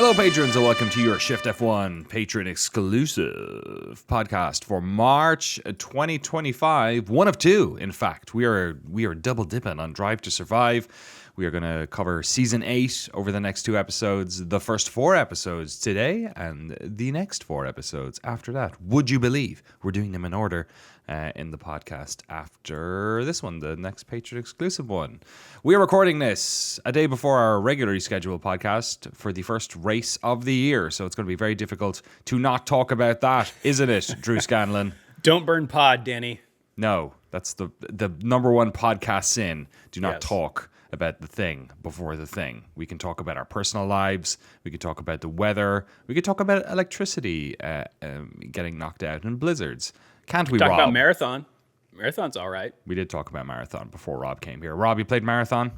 Hello, patrons, and welcome to your Shift+F1 patron exclusive podcast for March 2025. One of two, in fact. We are double dipping on Drive to Survive. We are going to cover Season 8 over the next 2 episodes, the first 4 episodes today, and the next 4 episodes after that. Would you believe? We're doing them in order in the podcast after this one, the next patron exclusive one. We are recording this a day before our regularly scheduled podcast for the first race of the year, so it's going to be very difficult to not talk about that, isn't it, Drew Scanlon? Don't burn pod, Danny. No, that's the number one podcast sin. Do not talk about the thing before the thing. We can talk about our personal lives. We could talk about the weather. We could talk about electricity getting knocked out and blizzards. Can't we, Talk Rob? about marathon. Marathon's all right. We did talk about marathon before Rob came here. Rob, you played marathon?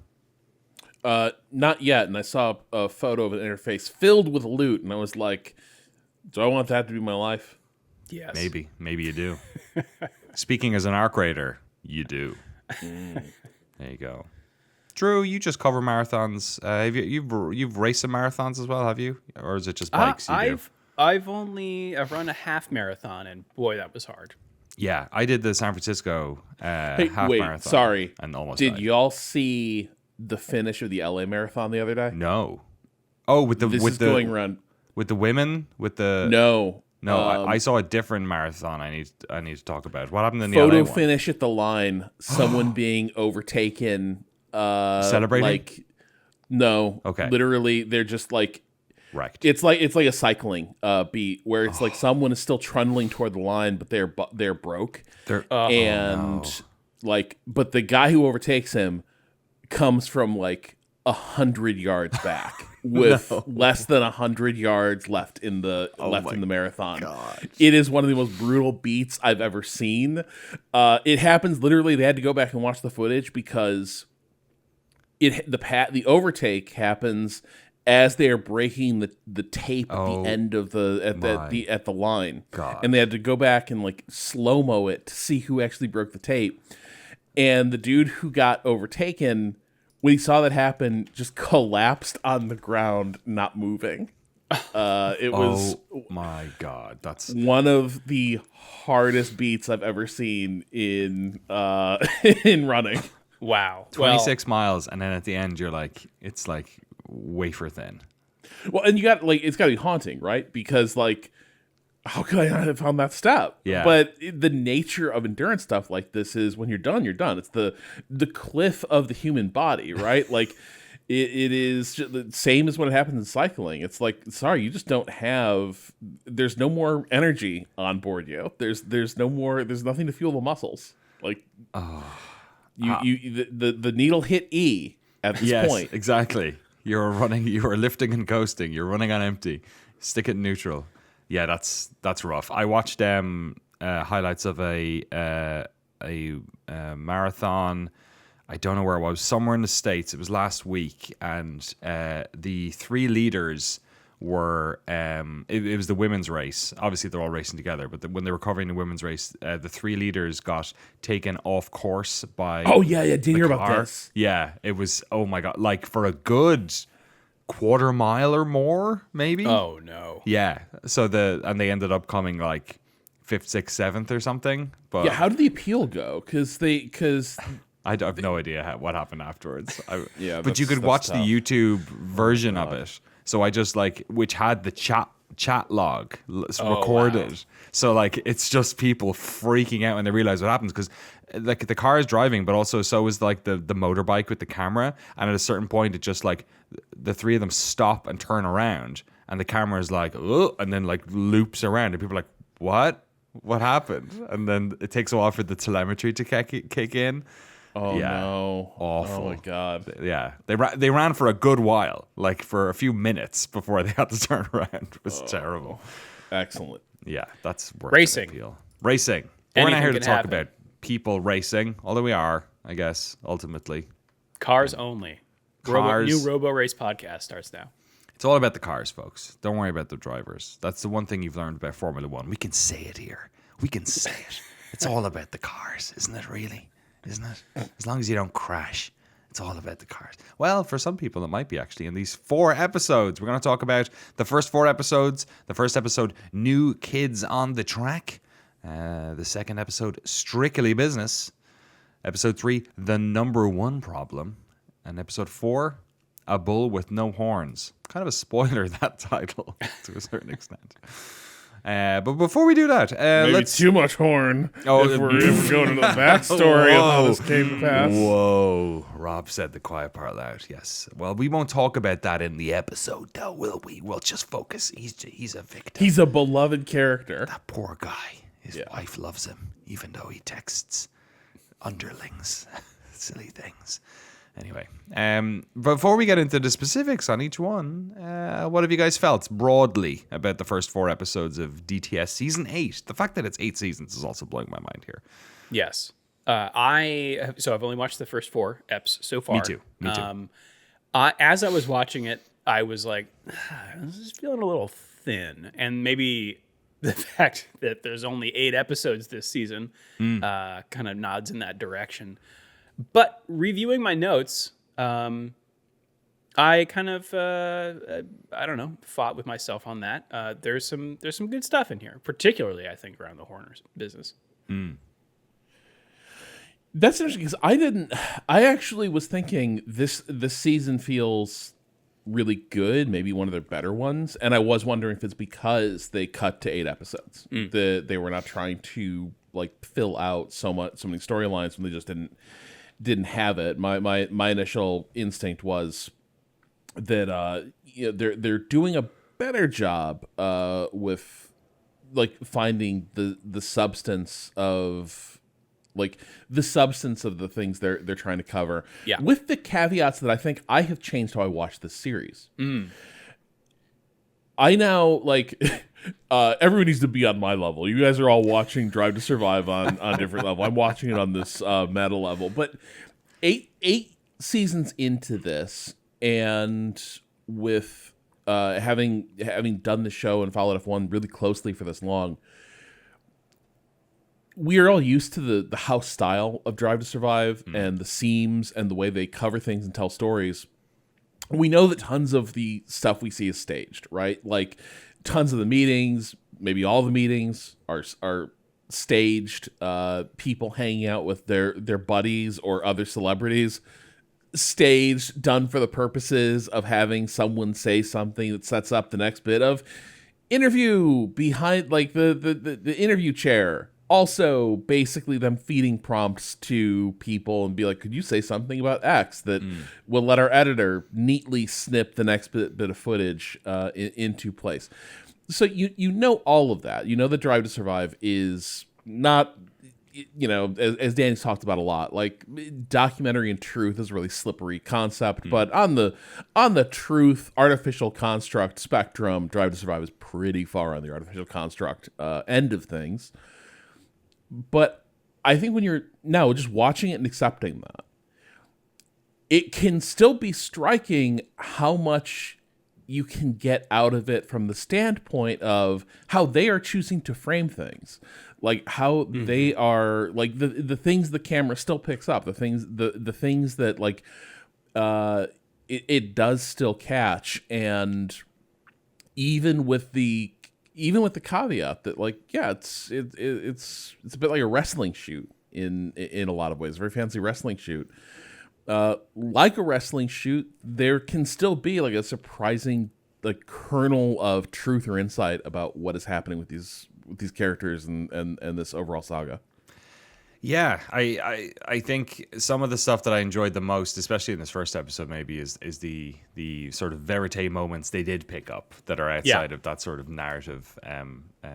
Not yet, and I saw a photo of an interface filled with loot, and I was like, do I want that to be my life? Yes. Maybe you do. Speaking as an arc raider, you do. There you go. Drew, you just cover marathons. Have you've raced some marathons as well, have you? Or is it just bikes you do? I've run a half marathon, and boy, that was hard. Yeah, I did the San Francisco half marathon. Sorry. And almost Did died. y'all see the finish of the LA marathon the other day? No. Oh, with the going around. with the women with the No. I saw a different marathon. I need to talk about. What happened in the Photo LA one? finish at the line. Someone being overtaken. Celebrating? Like, no. Okay. Literally, they're just like. Wrecked. It's like a cycling beat where it's like someone is still trundling toward the line, but they're broke. But the guy who overtakes him comes from like 100 yards back with less than 100 yards left in the marathon. God. It is one of the most brutal beats I've ever seen. It happens literally. They had to go back and watch the footage because the overtake happens as they are breaking the tape at the end of at the line. God. And they had to go back and like slow-mo it to see who actually broke the tape. And the dude who got overtaken, when he saw that happen, just collapsed on the ground, not moving. It was my God, that's one of the hardest beats I've ever seen in in running. Wow. 26 miles, and then at the end you're like, it's like wafer thin. Well, and you got it's got to be haunting, right? Because like, how could I not have found that step? Yeah. But the nature of endurance stuff like this is when you're done, you're done. It's the cliff of the human body, right? Like, it is the same as what happens in cycling. It's like, sorry, you just don't have. There's no more energy on board you. There's no more. There's nothing to fuel the muscles. Like, the needle hit E at this point. Yes, exactly. You are lifting and coasting. You're running on empty. Stick it in neutral. Yeah, that's rough. I watched highlights of a marathon. I don't know where it was. Somewhere in the States. It was last week, and the 3 leaders were. It was the women's race. Obviously, they're all racing together. But when they were covering the women's race, the 3 leaders got taken off course by. Oh yeah, did you hear about this? Yeah, it was. Oh my God! Like for a good quarter mile or more, maybe. Oh no. Yeah. So they ended up coming like 5th, 6th, 7th or something. But Yeah. How did the appeal go? Because I have no idea what happened afterwards. Yeah, but you could watch the YouTube version of it. So I just which had the chat log recorded. Wow. So like it's just people freaking out when they realize what happens, because like the car is driving, but also so is like the motorbike with the camera. And at a certain point, it just like the 3 of them stop and turn around, and the camera is like, oh, and then like loops around, and people are like, what happened? And then it takes a while for the telemetry to kick in. Oh no! Awful. Oh my God! Yeah, they ran for a good while, like for a few minutes before they had to turn around. It was terrible. Excellent. Yeah, that's worth Racing. an appeal. Racing. We're Anything not here to can talk happen. about people racing, although we are, I guess, ultimately. Cars only. Cars. New Robo Race podcast starts now. It's all about the cars, folks. Don't worry about the drivers. That's the one thing you've learned about Formula One. We can say it here. We can say it. It's all about the cars, isn't it, really? Isn't it? As long as you don't crash It's all about the cars. Well, for some people, it might be actually. In these 4 episodes, we're going to talk about the first 4 episodes. The first episode, New Kids on the Track. The second episode, Strictly Business. Episode 3, The Number One Problem. And episode 4, A Bull with No Horns. Kind of a spoiler, that title, to a certain extent. But before we do that, maybe let's... too much horn. If we're going into the backstory of how this came to pass. Whoa, Rob said the quiet part loud. Yes. Well, we won't talk about that in the episode, though, will we? We'll just focus. He's a victim. He's a beloved character. That poor guy. His wife loves him, even though he texts underlings, silly things. Anyway, before we get into the specifics on each one, what have you guys felt broadly about the first 4 episodes of DTS Season 8? The fact that it's 8 seasons is also blowing my mind here. Yes. I've only watched the first 4 eps so far. Me too. As I was watching it, I was like, this is feeling a little thin. And maybe the fact that there's only 8 episodes this season kind of nods in that direction. But reviewing my notes, I kind of, I don't know, fought with myself on that. There's some good stuff in here, particularly, I think, around the Horner's business. That's interesting because I actually was thinking this season feels really good, maybe one of their better ones. And I was wondering if it's because they cut to 8 episodes. They were not trying to like fill out so many storylines when they just didn't have it. My initial instinct was that they're doing a better job with like finding the substance of the things they're trying to cover. Yeah. With the caveats that I think I have changed how I watch this series. I now everyone needs to be on my level. You guys are all watching Drive to Survive on different level. I'm watching it on this meta level. But eight seasons into this, and with having done the show and followed F1 really closely for this long, we are all used to the house style of Drive to Survive and the seams and the way they cover things and tell stories. We know that tons of the stuff we see is staged, right? Like tons of the meetings, maybe all the meetings are staged. People hanging out with their buddies or other celebrities, staged, done for the purposes of having someone say something that sets up the next bit of interview behind, like the interview chair. Also, basically them feeding prompts to people and be like, could you say something about X that will let our editor neatly snip the next bit of footage into place. So you know all of that. You know that Drive to Survive is not, as Danny's talked about a lot, like documentary and truth is a really slippery concept. But on the truth, artificial construct spectrum, Drive to Survive is pretty far on the artificial construct end of things. But I think when you're now just watching it and accepting that, it can still be striking how much you can get out of it from the standpoint of how they are choosing to frame things. Like how they are, like the things the camera still picks up, the things that like it does still catch. And even with the caveat that, like, yeah, it's a bit like a wrestling shoot in a lot of ways, a very fancy wrestling shoot. Like a wrestling shoot, there can still be like a surprising like kernel of truth or insight about what is happening with these characters and this overall saga. Yeah, I think some of the stuff that I enjoyed the most, especially in this first episode, maybe is the sort of verite moments they did pick up that are outside of that sort of narrative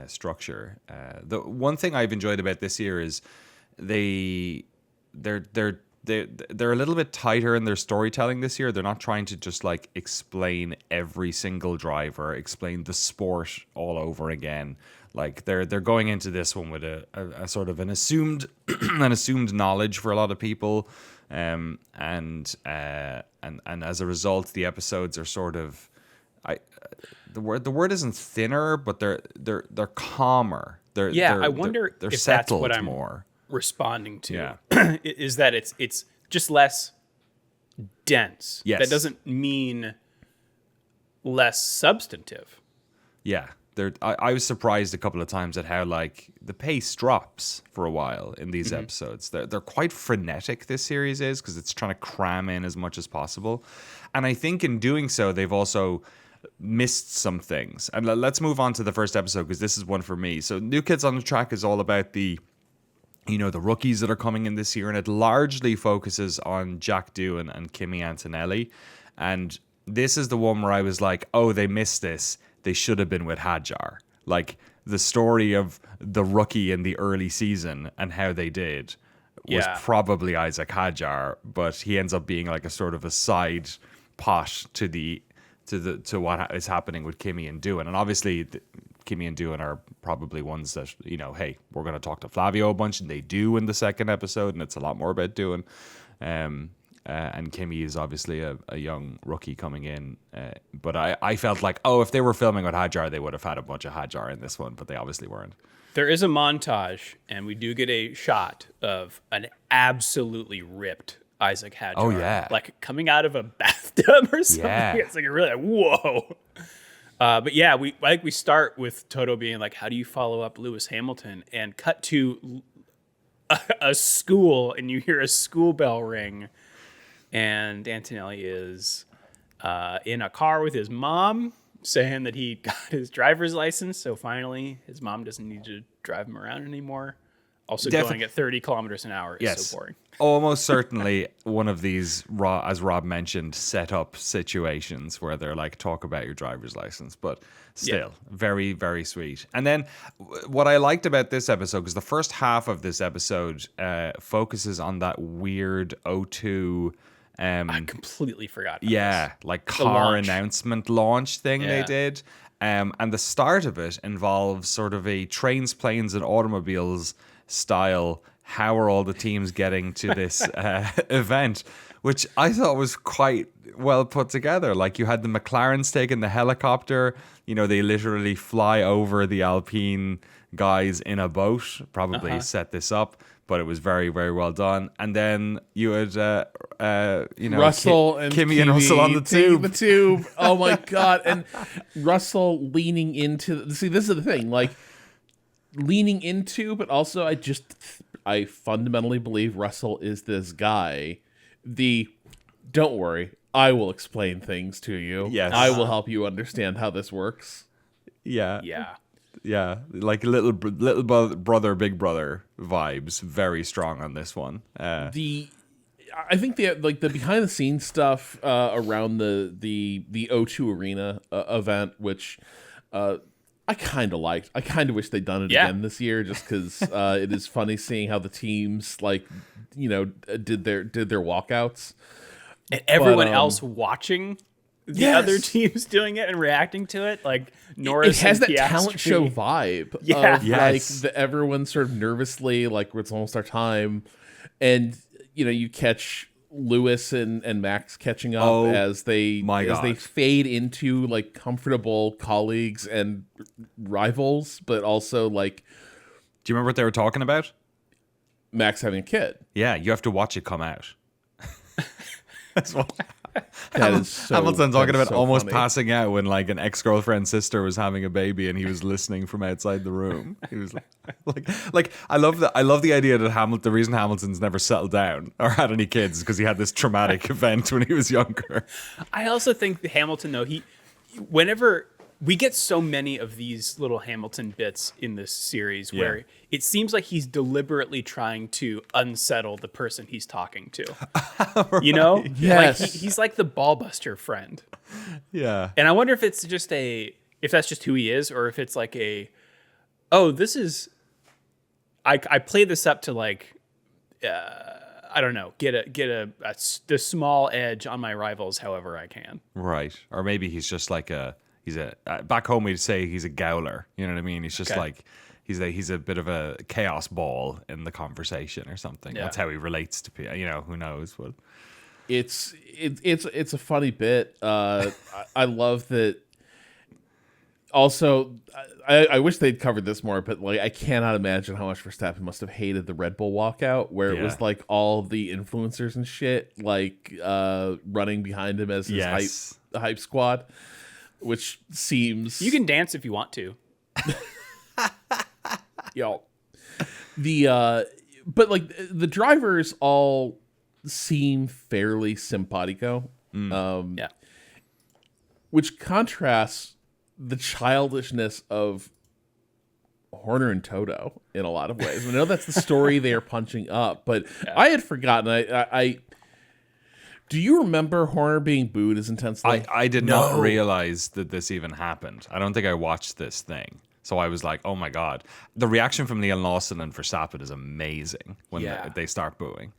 structure. The one thing I've enjoyed about this year is they're a little bit tighter in their storytelling this year. They're not trying to just like explain every single driver, explain the sport all over again. Like they're going into this one with a sort of an assumed knowledge for a lot of people, and as a result, the episodes are sort of the word isn't thinner, but they're calmer. I wonder they're if settled that's what I'm more responding to. Yeah. Is that it's just less dense. Yes. That doesn't mean less substantive. Yeah. I was surprised a couple of times at how like the pace drops for a while in these episodes. They're quite frenetic, this series is, because it's trying to cram in as much as possible. And I think in doing so, they've also missed some things. And let's move on to the first episode, because this is one for me. So New Kids on the Track is all about the rookies that are coming in this year, and it largely focuses on Jack Doohan and Kimi Antonelli. And this is the one where I was like, oh, they missed this. They should have been with Hadjar. Like, the story of the rookie in the early season and how they did was probably Isaac Hadjar, but he ends up being like a sort of a side pot to what is happening with Kimi and Doohan. And obviously, Kimi and Doohan are probably ones that, hey, we're going to talk to Flavio a bunch, and they do in the second episode, and it's a lot more about Doohan. And Kimi is obviously a young rookie coming in. But I felt like, if they were filming with Hadjar, they would have had a bunch of Hadjar in this one, but they obviously weren't. There is a montage, and we do get a shot of an absolutely ripped Isaac Hadjar. Oh, yeah. Like coming out of a bathtub or something. Yeah. It's like really whoa. But yeah, we start with Toto being like, how do you follow up Lewis Hamilton? And cut to a school, and you hear a school bell ring. And Antonelli is in a car with his mom, saying that he got his driver's license. So finally, his mom doesn't need to drive him around anymore. Also, going at 30 kilometers an hour is so boring. Almost certainly one of these, as Rob mentioned, set up situations where they're like, talk about your driver's license. But still, very, very sweet. And then what I liked about this episode, because the first half of this episode focuses on that weird O2... I completely forgot about this. Like car announcement launch thing they did. And the start of it involves sort of a trains, planes, and automobiles style, how are all the teams getting to this event, which I thought was quite well put together. Like, you had the McLarens taking the helicopter, they literally fly over the Alpine guys in a boat, probably set this up, but it was very, very well done. And then you had, Russell and Kimi and Russell on the tube. Oh my God. And Russell leaning into, see, this is the thing, like, leaning into, but also I fundamentally believe Russell is this guy. Don't worry, I will explain things to you. Yes. I will help you understand how this works. Yeah. Yeah. Yeah, like little brother, big brother vibes, very strong on this one. I think the behind the scenes stuff around the O2 Arena event, which I kind of liked. I kind of wish they'd done it again this year, just because it is funny seeing how the teams did their walkouts, and everyone else watching the other teams doing it and reacting to it, like Norris. It has that Piastri. Talent show vibe. Yeah, like everyone sort of nervously, like it's almost our time, and you catch Lewis and Max catching up as they fade into like comfortable colleagues and rivals, but also like. Do you remember what they were talking about? Max having a kid. Yeah, you have to watch it come out. That's what. Hamilton talking about almost funny. Passing out when like an ex-girlfriend's sister was having a baby and he was listening from outside the room. He was like I love the idea that the reason Hamilton's never settled down or had any kids is because he had this traumatic event when he was younger. I also think Hamilton, though, whenever we get so many of these little Hamilton bits in this series where it seems like he's deliberately trying to unsettle the person he's talking to. Right. Yes. Like he's like the ballbuster friend. Yeah. And I wonder if it's just if that's just who he is, or if it's like this is, I play this up to like, I don't know, get the small edge on my rivals however I can. Right. Or maybe he's just like he's back home we'd say he's a gowler. You know what I mean? He's just like he's a bit of a chaos ball in the conversation or something. Yeah. That's how he relates to people. Who knows? But it's a funny bit. I love that Also, I wish they'd covered this more, but like I cannot imagine how much Verstappen must have hated the Red Bull walkout, where it was like all the influencers and shit like running behind him as his hype squad, which seems You can dance if you want to. Yo. But like the drivers all seem fairly simpatico. Yeah. Which contrasts the childishness of Horner and Toto in a lot of ways. I know that's the story they are punching up, but I had forgotten. I do you remember Horner being booed as intensely? I did not realize that this even happened. I don't think I watched this thing. So I was like, oh my God. The reaction from Liam Lawson and Verstappen is amazing when they start booing.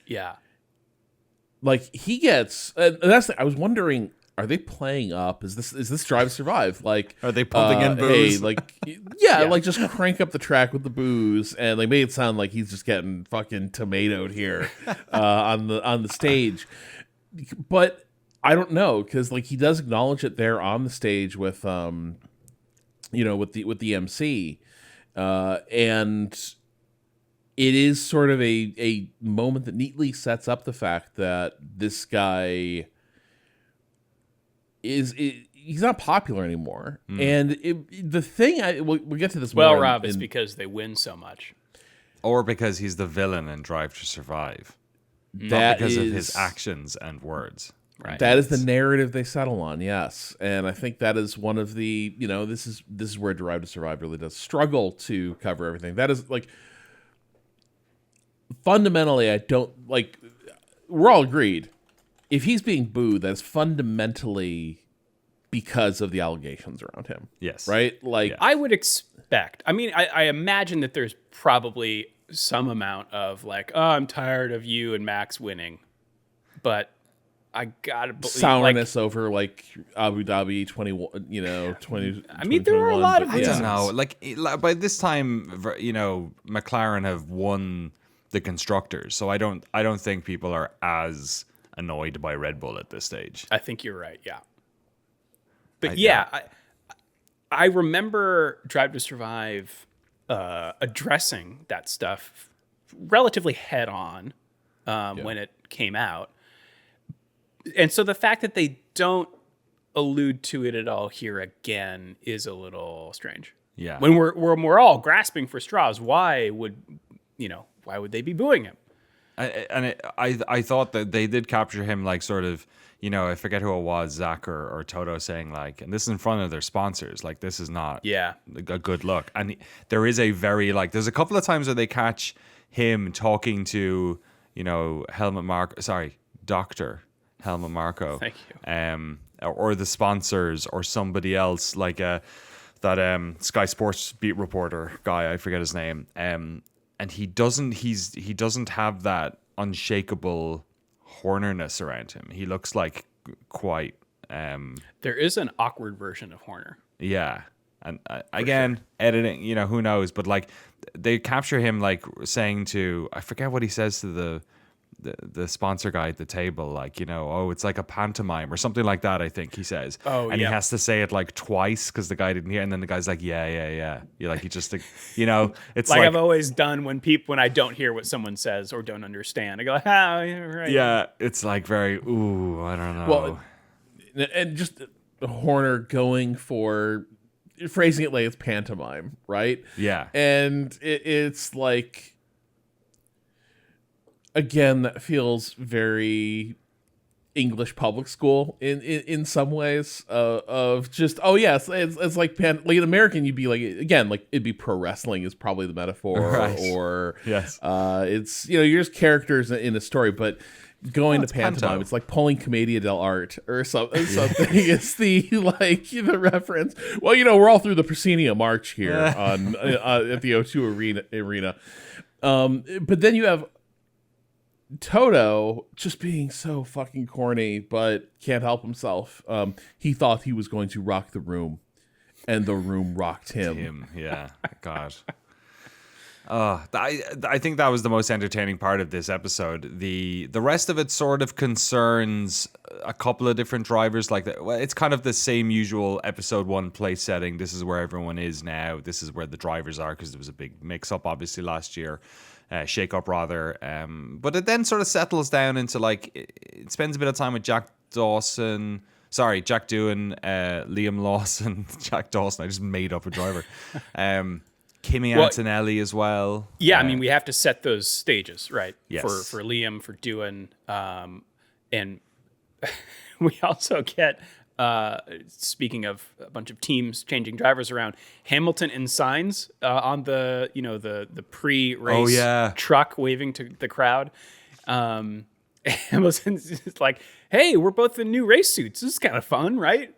Yeah. Like he gets, and that's I was wondering, are they playing up? Is this Drive to Survive? Like, are they pumping in booze? Hey, like, like just crank up the track with the booze, and they made it sound like he's just getting fucking tomatoed here on the stage. But I don't know, because like he does acknowledge it there on the stage with with the MC, and it is sort of a moment that neatly sets up the fact that this guy he's not popular anymore. And the thing we'll get to this. Well, Rob, it's because they win so much, or because he's the villain in Drive to Survive. That not because of his actions and words. Right. That is the narrative they settle on, yes. And I think that is one of the, this is where Drive to Survive really does struggle to cover everything. That is like, fundamentally, I don't like, we're all agreed. If he's being booed, that's fundamentally because of the allegations around him. Yes. Right? Like, I would expect, I imagine that there's probably some amount of like, oh, I'm tired of you and Max winning. But I gotta believe sourness over like Abu Dhabi 20. I mean, there are a lot of I don't know. Like by this time, McLaren have won the constructors, so I don't think people are as annoyed by Red Bull at this stage. I think you're right. Yeah, but I remember Drive to Survive addressing that stuff relatively head on when it came out. And so the fact that they don't allude to it at all here again is a little strange. Yeah. When we're all grasping for straws, why would they be booing him? I thought that they did capture him like sort of, I forget who it was, Zach or Toto saying like, and this is in front of their sponsors, like this is not a good look. And there is a very there's a couple of times where they catch him talking to, Dr. Helmut Marko, thank you, or the sponsors, or somebody else like that Sky Sports beat reporter guy, I forget his name, and he doesn't have that unshakable Hornerness around him. He looks like quite. There is an awkward version of Horner. Yeah, and again, editing, who knows, but like they capture him like saying to, I forget what he says to the sponsor guy at the table, like, it's like a pantomime or something like that, I think he says. Oh, and he has to say it like twice because the guy didn't hear, and then the guy's like, yeah. You're like, he just, it's like I've always done when I don't hear what someone says or don't understand. I go, yeah, right. Yeah, it's like very, ooh, I don't know. Well, and just Horner going for phrasing it like it's pantomime, right? Yeah. And it's like, again, that feels very English public school in some ways, of just, it's like like an American, you'd be like, again, like it'd be pro wrestling is probably the metaphor, right. Or yes, it's you're just characters in a story, but going to pantomime, it's like pulling Commedia dell'arte or something. It's the reference. Well, we're all through the Proscenium March here on at the O2 arena. But then you have Toto just being so fucking corny, but can't help himself. He thought he was going to rock the room, and the room rocked him. Yeah, God. I think that was the most entertaining part of this episode. The rest of it sort of concerns a couple of different drivers. Like, well, it's kind of the same usual episode 1 place setting. This is where everyone is now. This is where the drivers are, because there was a big mix-up, obviously, last year. Shake-up, rather. But it then sort of settles down into, like, it spends a bit of time with Jack Doohan, Liam Lawson, Jack Dawson. I just made up a driver. Kimi Antonelli as well. Yeah, I mean, we have to set those stages, right? Yes. For Liam, for Doohan, and we also get, speaking of a bunch of teams changing drivers around, Hamilton and Sainz on the the pre-race truck waving to the crowd. Hamilton's just like, "Hey, we're both in new race suits. This is kind of fun, right?"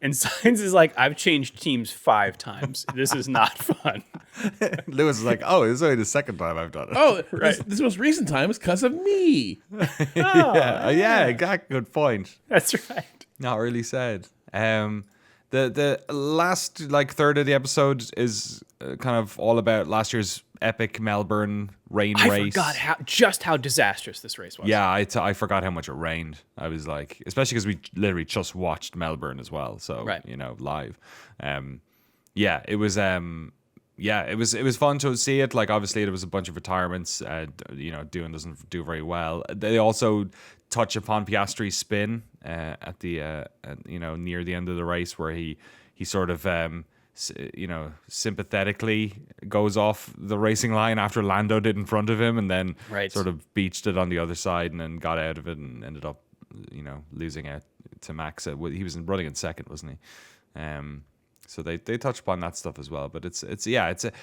And Sainz is like, "I've changed teams 5 times. This is not fun." Lewis is like, "Oh, this is only the second time I've done it." Oh, right. This most recent time is because of me. Yeah, exactly. Good point. That's right. Not really said. The last third of the episode is kind of all about last year's epic Melbourne race. I forgot how disastrous this race was. Yeah, I forgot how much it rained. I was like, especially because we literally just watched Melbourne as well, so live. It was it was fun to see it. Like, obviously there was a bunch of retirements. Doohan doesn't do very well. They also touch upon Piastri's spin at the near the end of the race, where he sort of sympathetically goes off the racing line after Lando did in front of him, and then sort of beached it on the other side and then got out of it and ended up losing out to Max. He was running in second, wasn't he? So they touch upon that stuff as well. But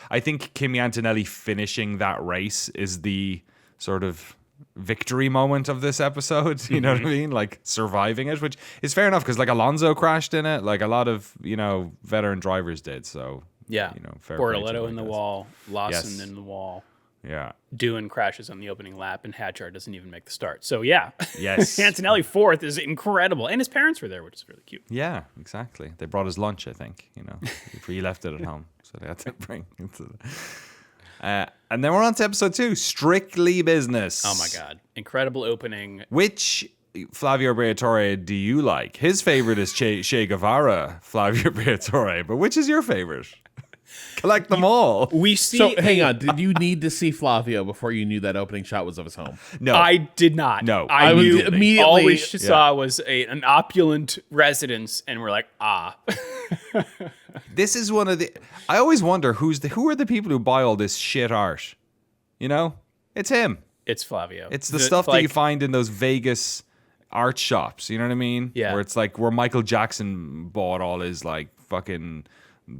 I think Kimi Antonelli finishing that race is the sort of victory moment of this episode. You know what I mean? Like, surviving it, which is fair enough, because like Alonso crashed in it, like a lot of veteran drivers did. So fair Bortoletto in the wall, Lawson in the wall. Yeah. Doohan crashes on the opening lap, and Hadjar doesn't even make the start. So yeah, yes, Antonelli 4th is incredible, and his parents were there, which is really cute. Yeah, exactly. They brought his lunch, I think. He left it at home, so they had to bring it to and then we're on to episode 2, Strictly Business. Oh my God, incredible opening. Which Flavio Briatore do you like? His favorite is Che Guevara, Flavio Briatore, but which is your favorite? Collect them all. We see. So hang on. Did you need to see Flavio before you knew that oopening shot was of his home? No, I did not. No, I knew immediately. All we saw was an opulent residence, and we're like, ah. This is one of the. I always wonder who are the people who buy all this shit art. It's him. It's Flavio. It's the stuff that you find in those Vegas art shops. You know what I mean? Yeah. Where it's like where Michael Jackson bought all his like fucking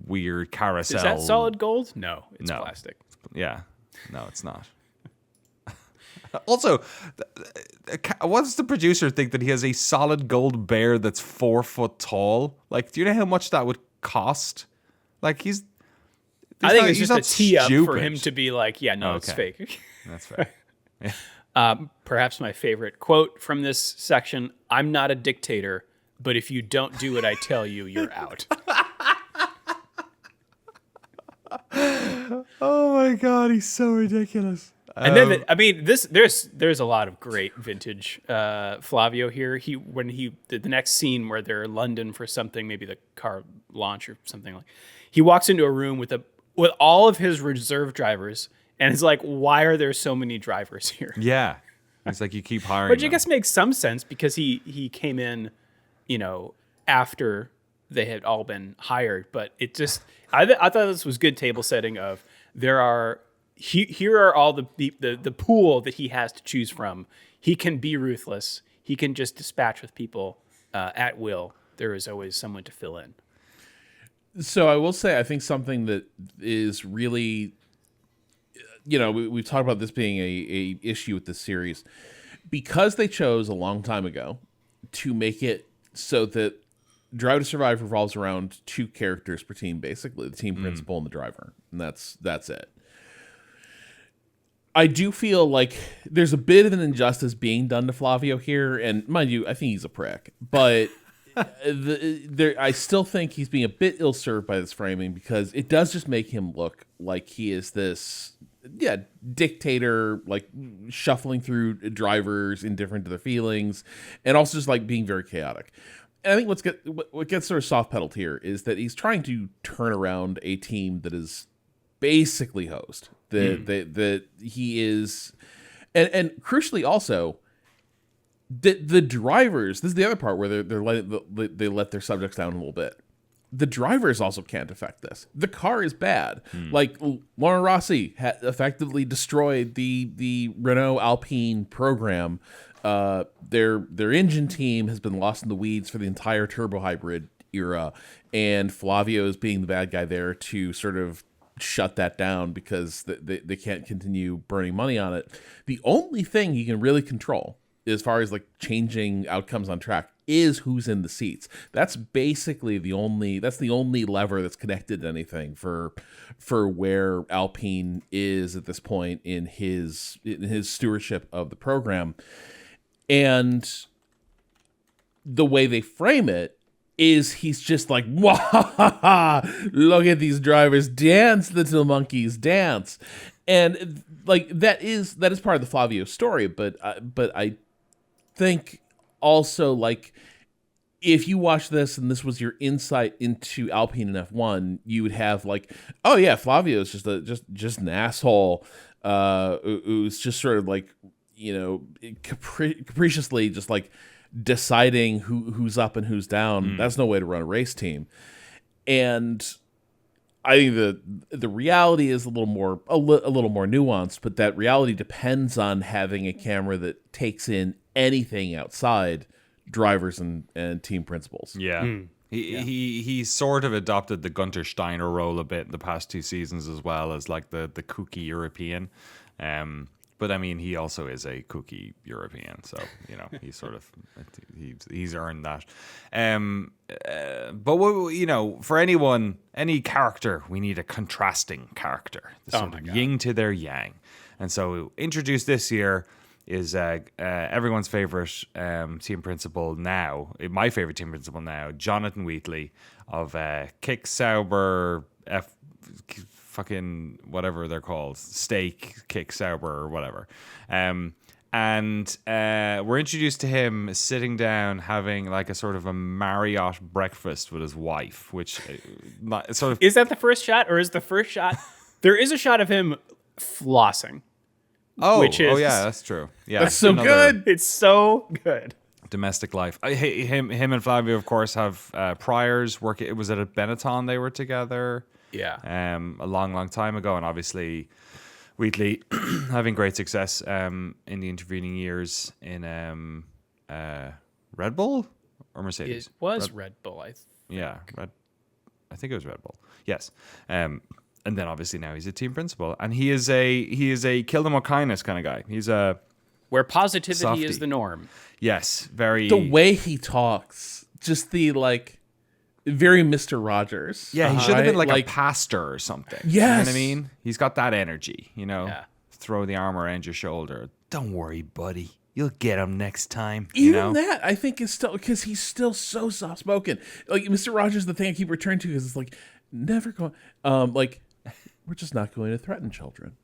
weird carousel. Is that solid gold? No, it's plastic. Yeah. No, it's not. Also, what does the producer think that he has a solid gold bear that's 4 foot tall? Like, do you know how much that would cost? Like, I think it's just a tee up for him to be like, yeah, no, it's fake. That's fair. Yeah. Perhaps my favorite quote from this section: "I'm not a dictator, but if you don't do what I tell you, you're out." Oh my God, he's so ridiculous. And then, there's a lot of great vintage Flavio here. When he did the next scene where they're in London for something, maybe the car launch or something, like, he walks into a room with all of his reserve drivers, and it's like, why are there so many drivers here? Yeah, it's like you keep hiring. Which I guess makes some sense, because he came in, after they had all been hired. But it just, I thought this was good table setting of here are all the pool that he has to choose from. He can be ruthless. He can just dispatch with people at will. There is always someone to fill in. So I will say, I think something that is really, we've talked about this being a issue with this series, because they chose a long time ago to make it so that Drive to Survive revolves around 2 characters per team, basically the team principal and the driver, and that's it. I do feel like there's a bit of an injustice being done to Flavio here, and mind you, I think he's a prick, but I still think he's being a bit ill-served by this framing, because it does just make him look like he is this dictator, like shuffling through drivers indifferent to their feelings, and also just like being very chaotic. And I think what gets sort of soft pedaled here is that he's trying to turn around a team that is basically hosed. That he is, and crucially also, the drivers. This is the other part where they let their subjects down a little bit. The drivers also can't affect this. The car is bad. Like Lauren Rossi effectively destroyed the Renault Alpine program. Their engine team has been lost in the weeds for the entire turbo hybrid era, and Flavio is being the bad guy there to sort of shut that down because they can't continue burning money on it. The only thing he can really control as far as like changing outcomes on track is who's in the seats. That's basically the only lever that's connected to anything for where Alpine is at this point in his stewardship of the program. And the way they frame it is he's just like, wow, look at these drivers dance, little monkeys dance. And like that is part of the Flavio story, but I think also, like, if you watch this and this was your insight into Alpine and F1, you would have like, oh yeah, Flavio is just an asshole who's just sort of like, you know, capriciously just like deciding who's up and who's down. That's no way to run a race team. And I think the reality is a little more nuanced, but that reality depends on having a camera that takes in anything outside drivers and team principals. Yeah. He sort of adopted the Gunter Steiner role a bit in the past 2 seasons as well as like the kooky European. But I mean, he also is a kooky European, so you know he's sort of he's earned that. But you know, for any character, we need a contrasting character, the sort of yin to their yang. And so introduced this year is everyone's favorite team principal now, my favorite team principal now, Jonathan Wheatley of Kick Sauber fucking whatever they're called, Steak, Kick Sauber or whatever. And we're introduced to him sitting down having like a sort of a Marriott breakfast with his wife, which sort of... Is that the first shot, or is the first shot... There is a shot of him flossing. Oh yeah, that's true. Yeah, that's so good. It's so good. Domestic life. Him and Flavio, of course, have priors. It was at a Benetton they were together. Yeah. A long time ago, and obviously Wheatley having great success in the intervening years in Red Bull or Mercedes. It was Red Bull, I think. I think it was Red Bull. Yes. And then obviously now he's a team principal, and he is a kill them with kindness kind of guy. He's a where positivity softy. is the norm. Yes, very. The way he talks, just the like, very Mr. Rogers. Yeah, he should have been like a pastor or something. Yes, you know what I mean. He's got that energy. You know, Yeah. Throw the arm around your shoulder. Don't worry, buddy. You'll get him next time. Even that, I think, is still because he's still so soft spoken. Like Mr. Rogers, the thing I keep returning to is like never going. Like we're just not going to threaten children.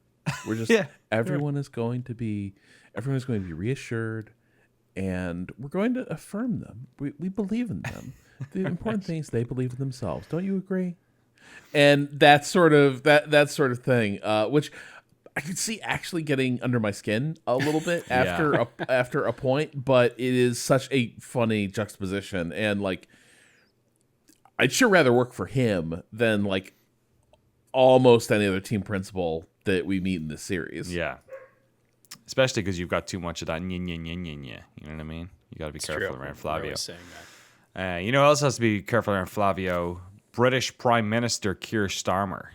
We're just everyone is going to be reassured, and we're going to affirm them. We believe in them. The important thing is they believe in themselves. Don't you agree? And that sort of thing, which I could see actually getting under my skin a little bit after a point, but it is such a funny juxtaposition, and like I'd sure rather work for him than like almost any other team principal that we meet in this series. Yeah. Especially because you've got too much of that nya. You know what I mean? You got to be careful around Flavio. Saying that. You know who else has to be careful around Flavio? British Prime Minister Keir Starmer.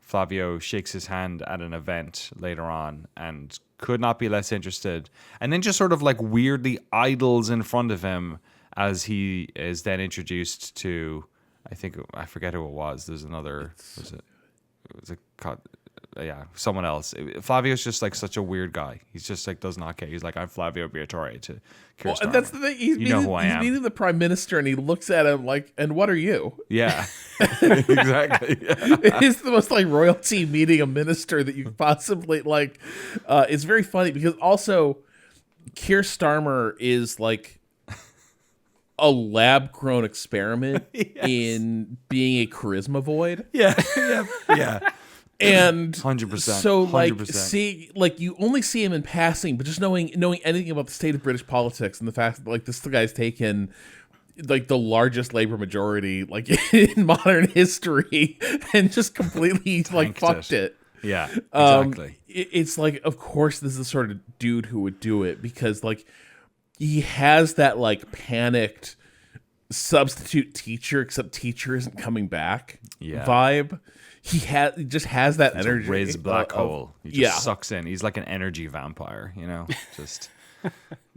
Flavio shakes his hand at an event later on and could not be less interested. And then just sort of like weirdly idles in front of him as he is then introduced to, I forget who it was. There's another, someone else. Flavio's just like such a weird guy. He's just like does not care. He's like, I'm Flavio Briatore to Keir Starmer. That's the thing. He's meeting the prime minister, and he looks at him like, "And what are you?" Yeah, exactly. It's the most like royalty meeting a minister that you could possibly like. It's very funny because also Keir Starmer is like a lab-grown experiment in being a charisma void. Yeah. And 100%. So like 100%. you only see him in passing, but just knowing anything about the state of British politics and the fact that like this guy's taken like the largest labor majority like in modern history and just completely like fucked it. Yeah, exactly. It's like, of course, this is the sort of dude who would do it because like he has that like panicked substitute teacher, except teacher isn't coming back vibe. He just has that energy. Raised black hole. He just sucks in. He's like an energy vampire, you know? Just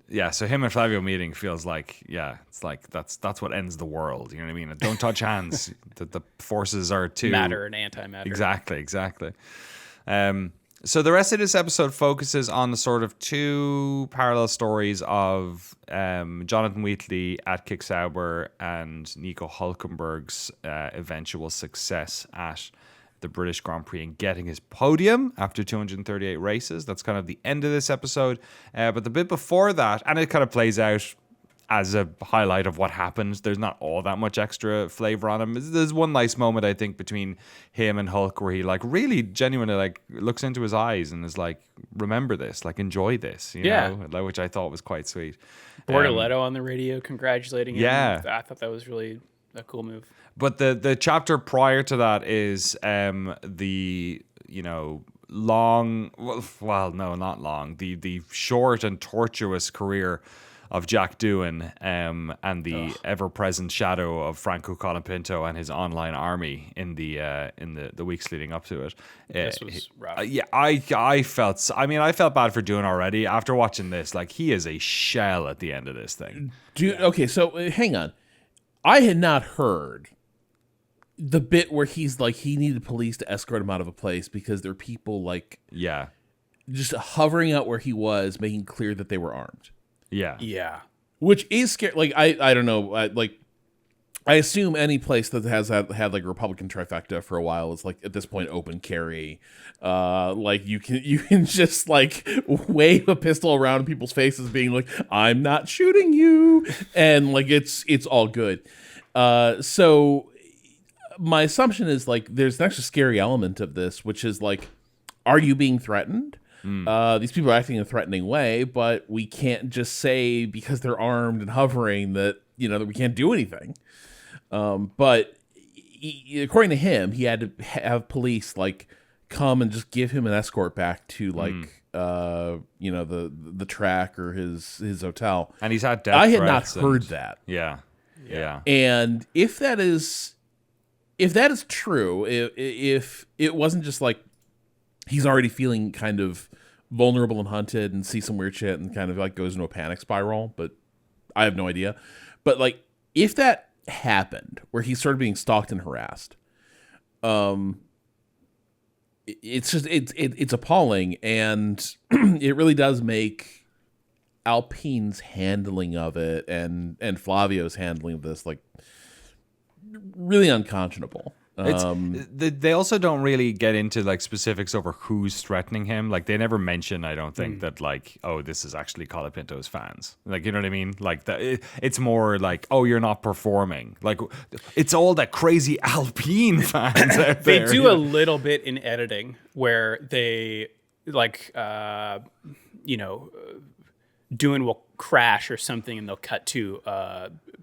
yeah, so him and Flavio meeting feels like, it's like that's what ends the world. You know what I mean? Don't touch hands. The forces are too matter and antimatter. Exactly. So the rest of this episode focuses on the sort of two parallel stories of Jonathan Wheatley at Kick Sauber and Nico Hulkenberg's eventual success at the British Grand Prix and getting his podium after 238 races. That's kind of the end of this episode. But the bit before that, and it kind of plays out as a highlight of what happened. There's not all that much extra flavor on him. There's one nice moment, I think, between him and Hulk where he like really genuinely like looks into his eyes and is like, remember this, like enjoy this, you know, which I thought was quite sweet. Bortoletto on the radio congratulating him. Yeah. I thought that was really a cool move. But the chapter prior to that is the, you know, long, well, no, not long, the short and tortuous career of Jack Doohan and the ever-present shadow of Franco Colapinto and his online army in the weeks leading up to it. This was rough. I felt bad for Doohan already after watching this. Like, he is a shell at the end of this thing. Dude, okay, so hang on. I had not heard the bit where he's like he needed police to escort him out of a place because there are people like just hovering out where he was, making clear that they were armed. Yeah. Which is scary. Like I don't know. I assume any place that has had like a Republican trifecta for a while is like at this point open carry. Like you can just like wave a pistol around in people's faces, being like, "I'm not shooting you," and like it's all good. So my assumption is like there's an extra scary element of this, which is like, are you being threatened? These people are acting in a threatening way, but we can't just say because they're armed and hovering that, you know, that we can't do anything. But according to him, he had to have police like come and just give him an escort back to like you know, the track or his hotel. And he's had death I had not threats heard that. Yeah. And if that is true, if it wasn't just like he's already feeling kind of vulnerable and hunted and see some weird shit and kind of like goes into a panic spiral, but I have no idea. But like if that happened where he started being stalked and harassed, it's appalling, and it really does make Alpine's handling of it and Flavio's handling of this like really unconscionable. They also don't really get into like specifics over who's threatening him. Like they never mention, I don't think, that like, oh, this is actually Colapinto's fans. Like, you know what I mean? Like it's more like, oh, you're not performing. Like it's all that crazy Alpine fans out there. They do a little bit in editing where they like, you know, Doohan will crash or something, and they'll cut to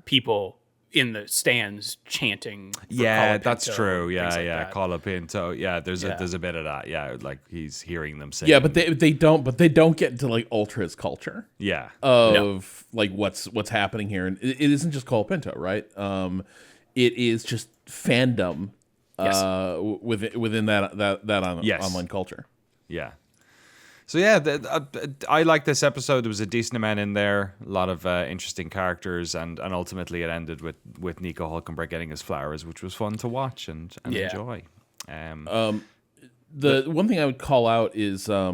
people in the stands chanting. Yeah, that's true. Yeah, like yeah. that. Colapinto. Yeah, there's a bit of that. Yeah, like he's hearing them sing. Yeah, but they don't get into like ultras culture. Yeah. Of like what's happening here, and it isn't just Colapinto, right? It is just fandom. Within that online culture. Yeah. So yeah, I like this episode. There was a decent amount in there, a lot of interesting characters, and ultimately it ended with Nico Hulkenberg getting his flowers, which was fun to watch and enjoy. The one thing I would call out is I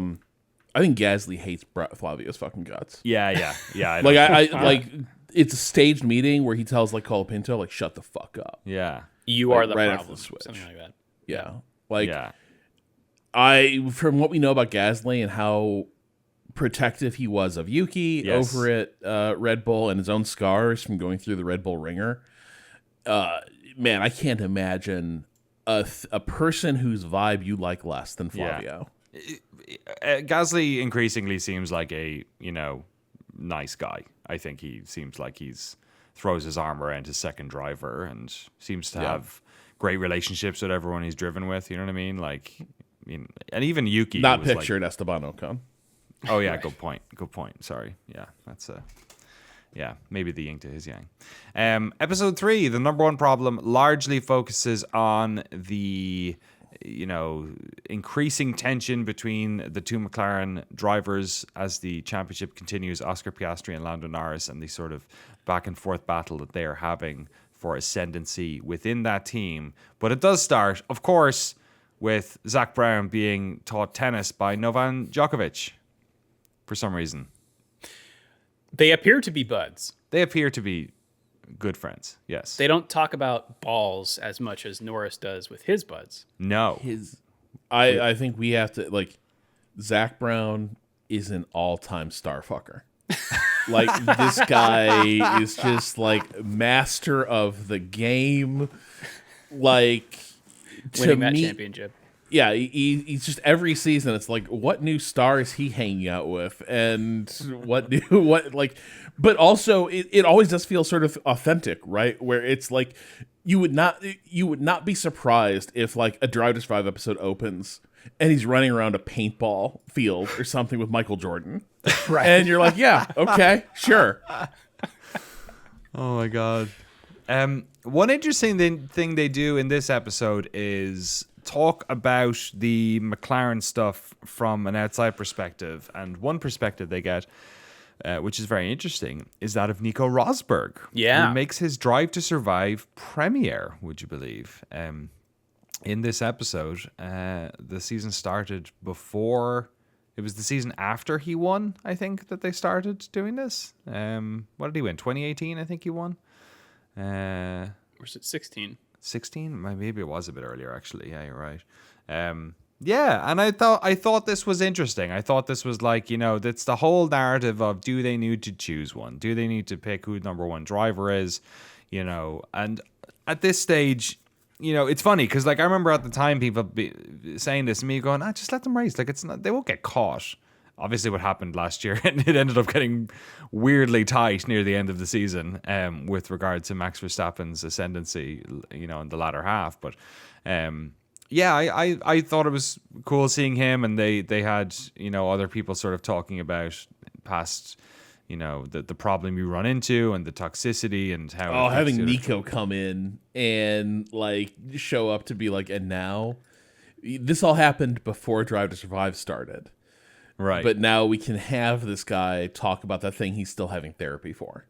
think Gasly hates Flavio's fucking guts. Yeah. I Like I like it's a staged meeting where he tells like Colapinto like shut the fuck up. Yeah. You Like, are the right after problem. the switch. Something like that. Yeah. Like Yeah. from what we know about Gasly and how protective he was of Yuki Yes. over at Red Bull and his own scars from going through the Red Bull ringer. Man, I can't imagine a person whose vibe you like less than Flavio. Gasly increasingly seems like a, nice guy. I think he seems like throws his arm around his second driver and seems to have great relationships with everyone he's driven with. You know what I mean? Like, and even Yuki. Not was pictured Esteban Ocon. Oh yeah, good point. Sorry. Yeah, that's maybe the yin to his yang. Episode 3, the number one problem, largely focuses on the increasing tension between the two McLaren drivers as the championship continues. Oscar Piastri and Lando Norris, and the sort of back and forth battle that they are having for ascendancy within that team. But it does start, of course, with Zach Brown being taught tennis by Novak Djokovic for some reason. They appear to be buds. They appear to be good friends, yes. They don't talk about balls as much as Norris does with his buds. No. I think we have to like Zach Brown is an all-time star fucker. Like this guy is just like master of the game. Like Winning that championship. Yeah, he's just every season. It's like, what new star is he hanging out with, and but also it always does feel sort of authentic, right? Where it's like you would not be surprised if like a Drive to Survive episode opens and he's running around a paintball field or something with Michael Jordan, right? And you're like, yeah, okay, sure. Oh my god. One interesting thing they do in this episode is talk about the McLaren stuff from an outside perspective, and one perspective they get, which is very interesting, is that of Nico Rosberg, who makes his Drive to Survive premiere, would you believe? In this episode, the season started before. It was the season after he won, I think, that they started doing this. What did he win? 2018, I think he won. Or is it 16? 16? Maybe it was a bit earlier, actually. Yeah, you're right. Yeah, and I thought this was interesting. I thought this was like, that's the whole narrative of, do they need to choose one? Do they need to pick who number one driver is? And at this stage, it's funny because like I remember at the time people saying this to me, going, just let them race. Like they won't get caught. Obviously, what happened last year, and it ended up getting weirdly tight near the end of the season, with regard to Max Verstappen's ascendancy, in the latter half. But I thought it was cool seeing him, and they had other people sort of talking about past, the problem you run into and the toxicity and how. Having Nico come in and like show up to be like, and now this all happened before Drive to Survive started. Right. But now we can have this guy talk about that thing he's still having therapy for.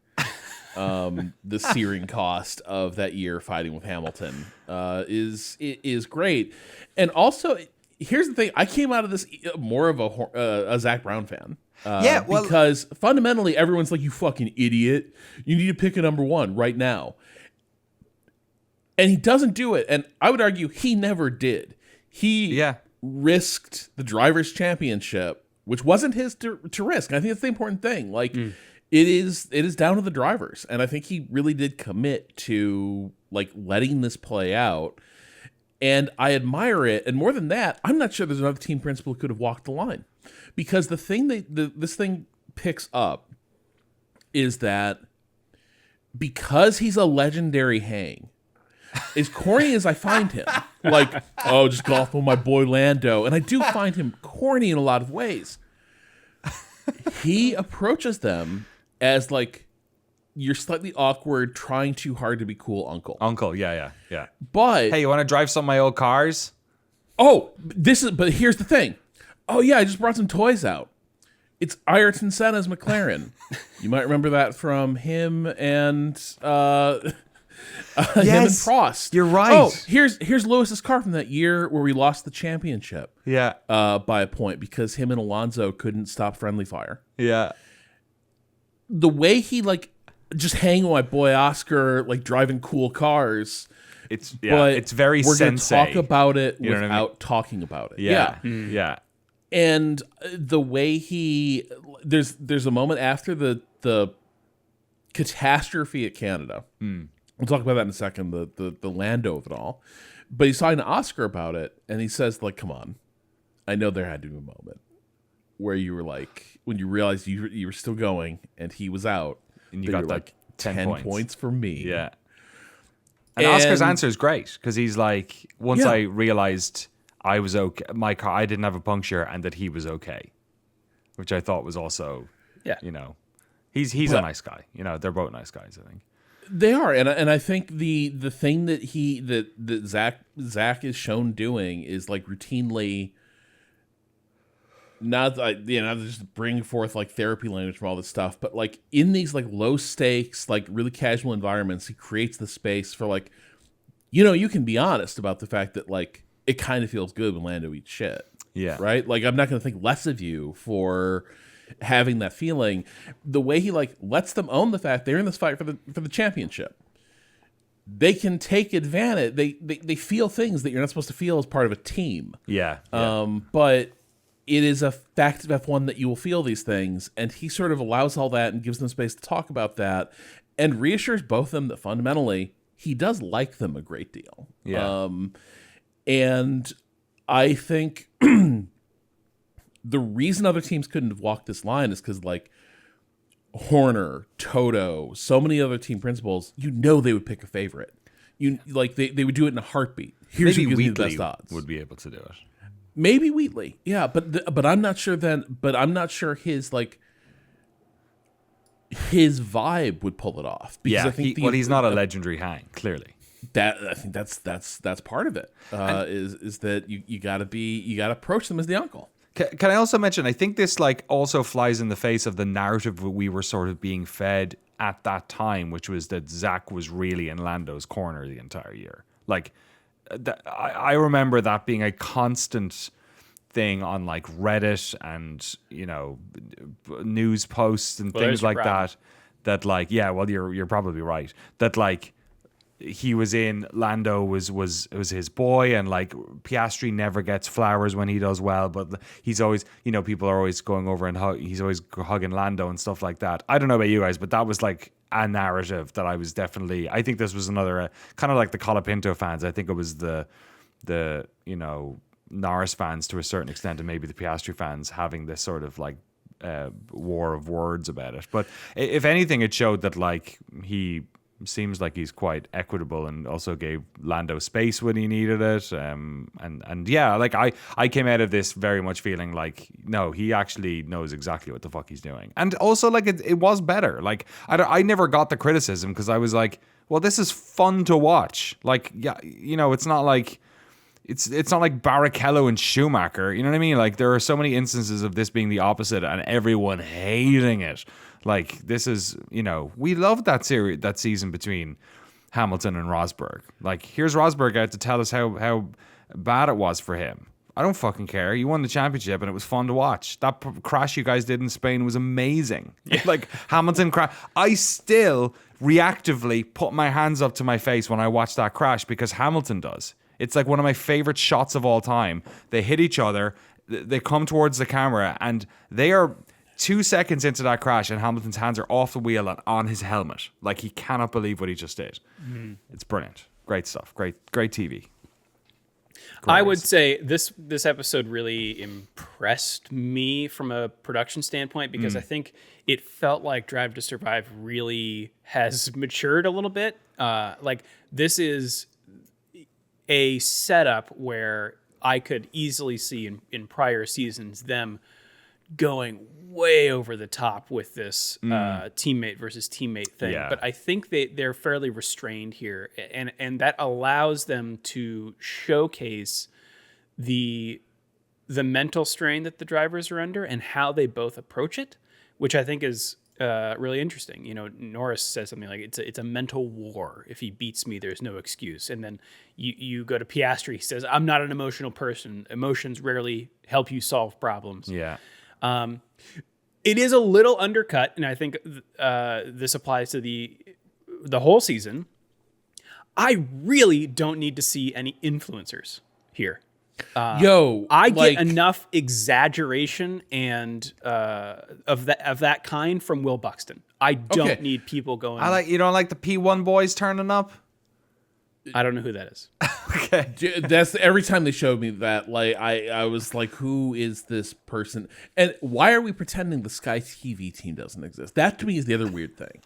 The searing cost of that year fighting with Hamilton is great. And also, here's the thing. I came out of this more of a Zach Brown fan. Because fundamentally, everyone's like, you fucking idiot. You need to pick a number one right now. And he doesn't do it. And I would argue he never did. He risked the Drivers' Championship, which wasn't his to risk. And I think that's the important thing. Like, it is down to the drivers. And I think he really did commit to, like, letting this play out. And I admire it. And more than that, I'm not sure there's another team principal who could have walked the line. Because the thing this thing picks up is that because he's a legendary hang, as corny as I find him, like, just golf with my boy Lando, and I do find him corny in a lot of ways, he approaches them as like you're slightly awkward, trying too hard to be cool uncle. Yeah. But hey, you want to drive some of my old cars? But here's the thing. Oh yeah, I just brought some toys out. It's Ayrton Senna's McLaren. You might remember that from him and Him and Prost. You're right. Oh, here's Lewis's car from that year where we lost the championship. Yeah. By a point because him and Alonso couldn't stop friendly fire. Yeah. The way he like just hang with my boy Oscar, like driving cool cars. It's but it's very we're going to sensei. talk about it You know without what I mean? talking about it. Yeah. Yeah. Yeah. And the way there's a moment after the catastrophe at Canada. We'll talk about that in a second, the Lando of it all. But he's talking to Oscar about it, and he says, like, come on. I know there had to be a moment where you were like, when you realized you were still going and he was out, And you got that like 10 points for me. Yeah. And Oscar's answer is great because he's like, once I realized I was okay, my car, I didn't have a puncture, and that he was okay, which I thought was also, you know, he's a nice guy. You know, they're both nice guys, I think. They are, and I think the thing that Zach is shown doing is like routinely. Not to just bring forth like therapy language from all this stuff, but like in these like low stakes, like really casual environments, he creates the space for like, you know, you can be honest about the fact that like it kind of feels good when Lando eats shit. Yeah. Right? Like I'm not going to think less of you for having that feeling. The way he like lets them own the fact they're in this fight for the championship. They can take advantage. They feel things that you're not supposed to feel as part of a team. Yeah. But it is a fact of F1 that you will feel these things, and he sort of allows all that and gives them space to talk about that, and reassures both of them that fundamentally he does like them a great deal. Yeah. And I think the reason other teams couldn't have walked this line is because like Horner, Toto, so many other team principals, you know, they would pick a favorite. You like they would do it in a heartbeat. Here's Maybe who gives me Wheatley the best odds. would be able to do it. Maybe Wheatley, yeah, but I'm not sure then. But I'm not sure his vibe would pull it off. Because Yeah, I think he's not a legendary hang, clearly. I think that's part of it. Is that you gotta approach them as the uncle. Can I also mention? I think this like also flies in the face of the narrative we were sort of being fed at that time, which was that Zach was really in Lando's corner the entire year. Like, I remember that being a constant thing on like Reddit and, you know, news posts and things like that. That like, yeah, well, you're probably right. That like he was in, Lando was his boy, and like Piastri never gets flowers when he does well, but he's always, you know, people are always going over and he's always hugging Lando and stuff like that. I don't know about you guys, but that was like a narrative that I was definitely, I think this was another kind of like the Colapinto fans. I think it was the you know, Norris fans to a certain extent, and maybe the Piastri fans having this sort of like war of words about it. But if anything, it showed that like he seems like he's quite equitable and also gave Lando space when he needed it. And yeah, like I came out of this very much feeling like, no, he actually knows exactly what the fuck he's doing. And also like it was better. Like I never got the criticism because I was like, well, this is fun to watch. Like, yeah, you know, it's not like it's not like Barrichello and Schumacher. You know what I mean? Like there are so many instances of this being the opposite and everyone hating it. Like this is, you know, we loved that season between Hamilton and Rosberg. Like here's Rosberg out to tell us how bad it was for him. I don't fucking care. You won the championship and it was fun to watch. That crash you guys did in Spain was amazing. Yeah. Like Hamilton crash. I still reactively put my hands up to my face when I watch that crash because Hamilton does. It's like one of my favorite shots of all time. They hit each other. They come towards the camera and they are 2 seconds into that crash and Hamilton's hands are off the wheel and on his helmet. Like he cannot believe what he just did. It's brilliant. Great stuff. Great TV. I would say this episode really impressed me from a production standpoint because I think it felt like Drive to Survive really has matured a little bit. Like this is a setup where I could easily see in prior seasons them going way over the top with this teammate versus teammate thing. Yeah. But I think they're fairly restrained here, and that allows them to showcase the mental strain that the drivers are under and how they both approach it, which I think is really interesting. You know, Norris says something like it's a mental war. If he beats me, there's no excuse. And then you go to Piastri. He says, I'm not an emotional person. Emotions rarely help you solve problems. Yeah. It is a little undercut, and I think this applies to the whole season. I really don't need to see any influencers here. I get enough exaggeration and of that kind from Will Buxton. I don't need people going. You don't like the P1 boys turning up? I don't know who that is. Okay, that's every time they showed me that. Like I was like, who is this person? And why are we pretending the Sky TV team doesn't exist? That to me is the other weird thing.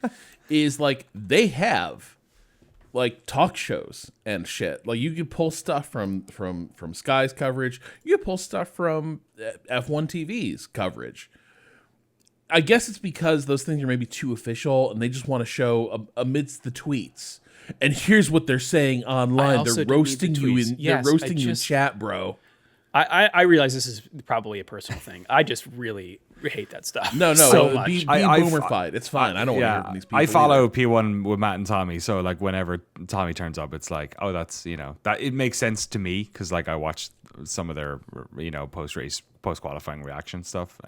Is like they have like talk shows and shit. Like you can pull stuff from Sky's coverage. You can pull stuff from F1 TV's coverage. I guess it's because those things are maybe too official and they just want to show amidst the tweets. And here's what they're saying online. They're roasting you in in chat, bro. I realize this is probably a personal thing. I just really hate that stuff. No, so much. Be boomer-fied. It's fine. I don't want to hear from these people. I follow P1 with Matt and Tommy, so like whenever Tommy turns up, it's like, oh, that's that it makes sense to me because like I watched some of their post-race, post-qualifying reaction stuff.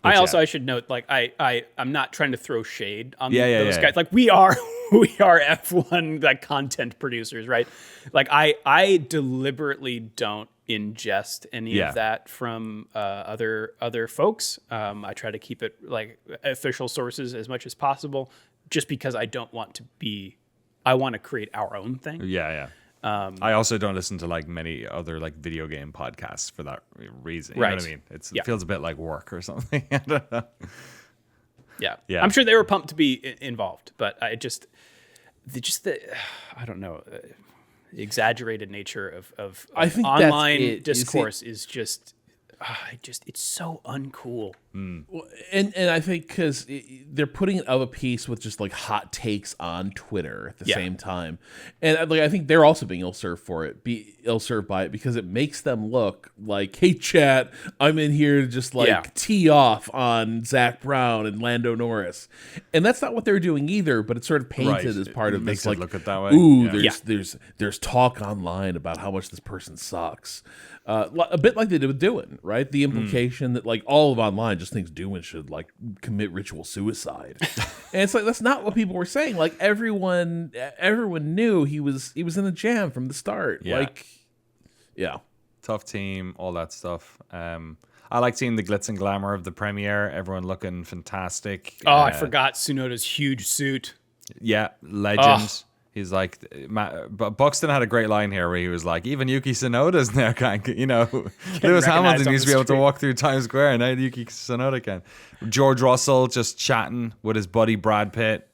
I should note, like I'm not trying to throw shade on those guys. Yeah. Like we are F1 like content producers, right? Like I deliberately don't ingest any of that from other folks. I try to keep it like official sources as much as possible, just because I don't want to be. I want to create our own thing. Yeah. I also don't listen to like many other like video game podcasts for that reason. You know what I mean? It feels a bit like work or something. I don't know. Yeah. I'm sure they were pumped to be involved, but I just I don't know. The exaggerated nature of I think online discourse is just it's so uncool. Well, and I think because they're putting it of a piece with just like hot takes on Twitter at the same time, and like I think they're also being ill-served by it because it makes them look like, hey chat, I'm in here to just like tee off on Zach Brown and Lando Norris, and that's not what they're doing either. But it's sort of painted as part of this like, look at that way. Ooh, there's talk online about how much this person sucks. A bit like they did with Doohan, right? The implication that like all of online just thinks Doohan should like commit ritual suicide, and it's like that's not what people were saying. Like everyone knew he was in a jam from the start. Tough team, all that stuff. I like seeing the glitz and glamour of the premiere. Everyone looking fantastic. I forgot Tsunoda's huge suit. Yeah, legend. He's like, but Buxton had a great line here where he was like, even Yuki Tsunoda's now Lewis Hamilton used to be able to walk through Times Square, and now Yuki Tsunoda can. George Russell just chatting with his buddy Brad Pitt,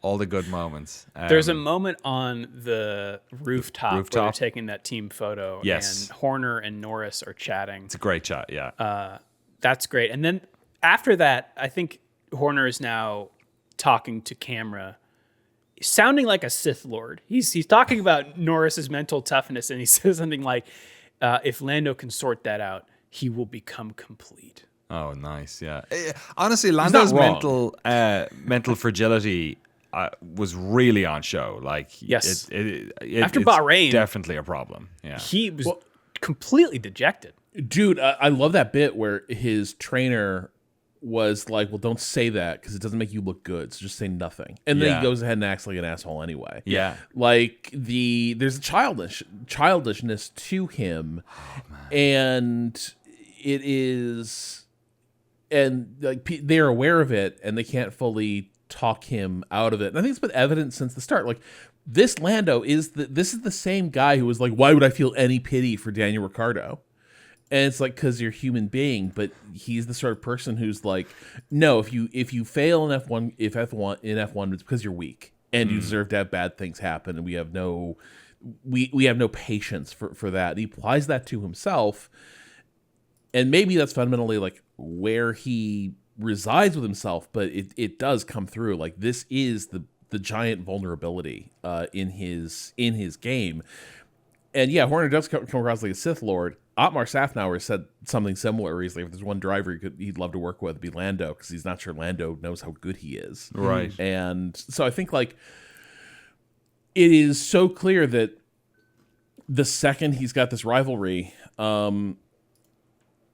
all the good moments. There's a moment on the rooftop where they're taking that team photo, and Horner and Norris are chatting. It's a great chat, yeah. That's great. And then after that, I think Horner is now talking to camera, sounding like a Sith Lord. He's talking about Norris's mental toughness, and he says something like, if Lando can sort that out, he will become complete. Oh, nice, yeah. Honestly, Lando's mental fragility was really on show. Like, after it's Bahrain, definitely a problem. Yeah, he was completely dejected. Dude, I love that bit where his trainer was like, well, don't say that because it doesn't make you look good, so just say nothing. And then he goes ahead and acts like an asshole anyway. Yeah. Like there's a childishness to him. And it is, and like they're aware of it and they can't fully talk him out of it. And I think it's been evident since the start. Like this Lando this is the same guy who was like, why would I feel any pity for Daniel Ricciardo? And it's like, because you're a human being, but he's the sort of person who's like, no, if you fail in F1, it's because you're weak and you deserve to have bad things happen, and we have no patience for that. And he applies that to himself, and maybe that's fundamentally like where he resides with himself, but it does come through. Like this is the giant vulnerability in his game. And yeah, Horner does come across like a Sith Lord. Otmar Safnauer said something similar. Where he's like, if there's one driver he'd love to work with, it'd be Lando, because he's not sure Lando knows how good he is. Right. And so I think like it is so clear that the second he's got this rivalry,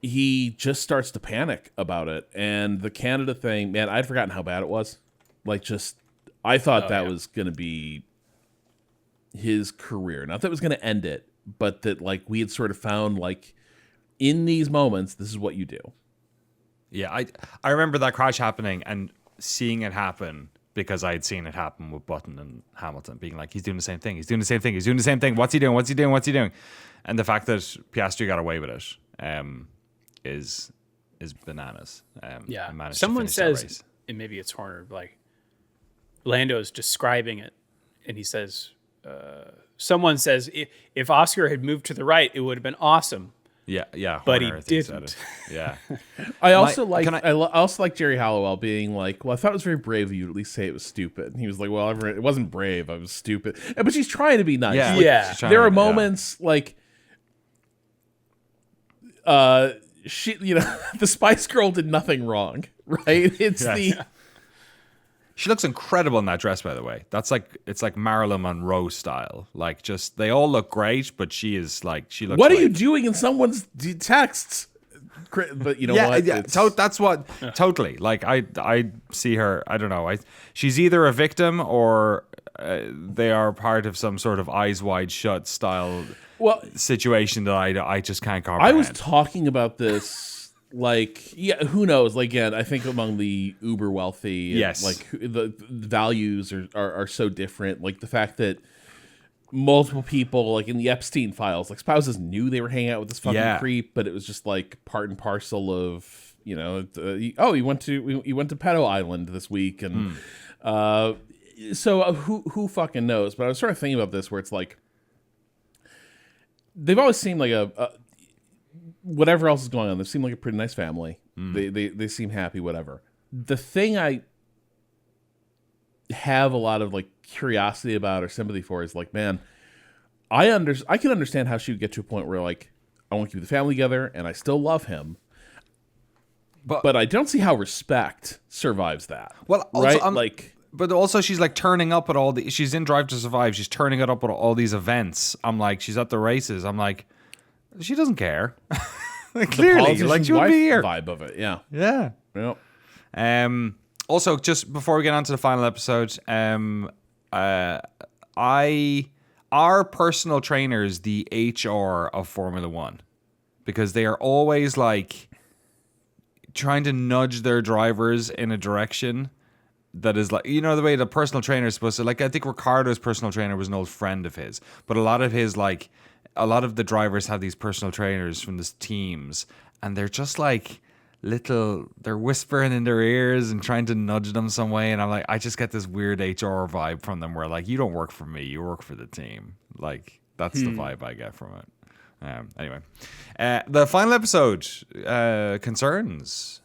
he just starts to panic about it. And the Canada thing, man, I'd forgotten how bad it was. Like, just, I thought was going to be his career. Not that it was going to end it, but that, like, we had sort of found, like, in these moments, this is what you do. Yeah, I remember that crash happening and seeing it happen because I had seen it happen with Button and Hamilton, being like, he's doing the same thing. He's doing the same thing. He's doing the same thing. What's he doing? What's he doing? What's he doing? And the fact that Piastri got away with it is bananas. Yeah. And managed Someone to finish that says, race. and maybe it's Horner, like Lando's describing it, and he says, someone says, if Oscar had moved to the right, it would have been awesome. Yeah, But Horner, he I think, said didn't. it. Yeah. I also I also like Jerry Halliwell being like, well, I thought it was very brave of you to at least say it was stupid. And he was like, well, it wasn't brave. I was stupid. But she's trying to be nice. Yeah. Like, Yeah. she's trying there to- are moments like, she, the Spice Girl did nothing wrong, right? It's Yes. She looks incredible in that dress, by the way. It's like Marilyn Monroe style. Like, just they all look great, but she looks. What are like, you doing in someone's texts? But you know what? Yeah, that's what totally. Like I see her. I don't know. She's either a victim or they are part of some sort of Eyes Wide Shut style situation that I just can't comprehend. I was talking about this. Like, yeah, who knows? Like, again, I think among the uber wealthy, Yes. like the values are so different. Like the fact that multiple people, like in the Epstein files, like spouses knew they were hanging out with this fucking creep, but it was just like part and parcel of, he went to Pedo Island this week, and so who fucking knows? But I was sort of thinking about this, where it's like they've always seemed like a whatever else is going on, they seem like a pretty nice family. They seem happy, whatever. The thing I have a lot of like curiosity about or sympathy for is like, man, I can understand how she would get to a point where like, I want to keep the family together and I still love him. But I don't see how respect survives that. Well, also, right? But also she's like turning up at she's in Drive to Survive. She's turning it up at all these events. I'm like, she's at the races. I'm like, she doesn't care. Like, clearly, like she would be here. Vibe of it, yeah. Yeah. Also, just before we get on to the final episode, our personal trainers, the HR of Formula One, because they are always like trying to nudge their drivers in a direction that is like, the way the personal trainer is supposed to, like, I think Ricardo's personal trainer was an old friend of his, but a lot of the drivers have these personal trainers from the teams, and they're just like they're whispering in their ears and trying to nudge them some way. And I'm like, I just get this weird HR vibe from them where like, you don't work for me, you work for the team. Like, that's the vibe I get from it. Anyway, the final episode concerns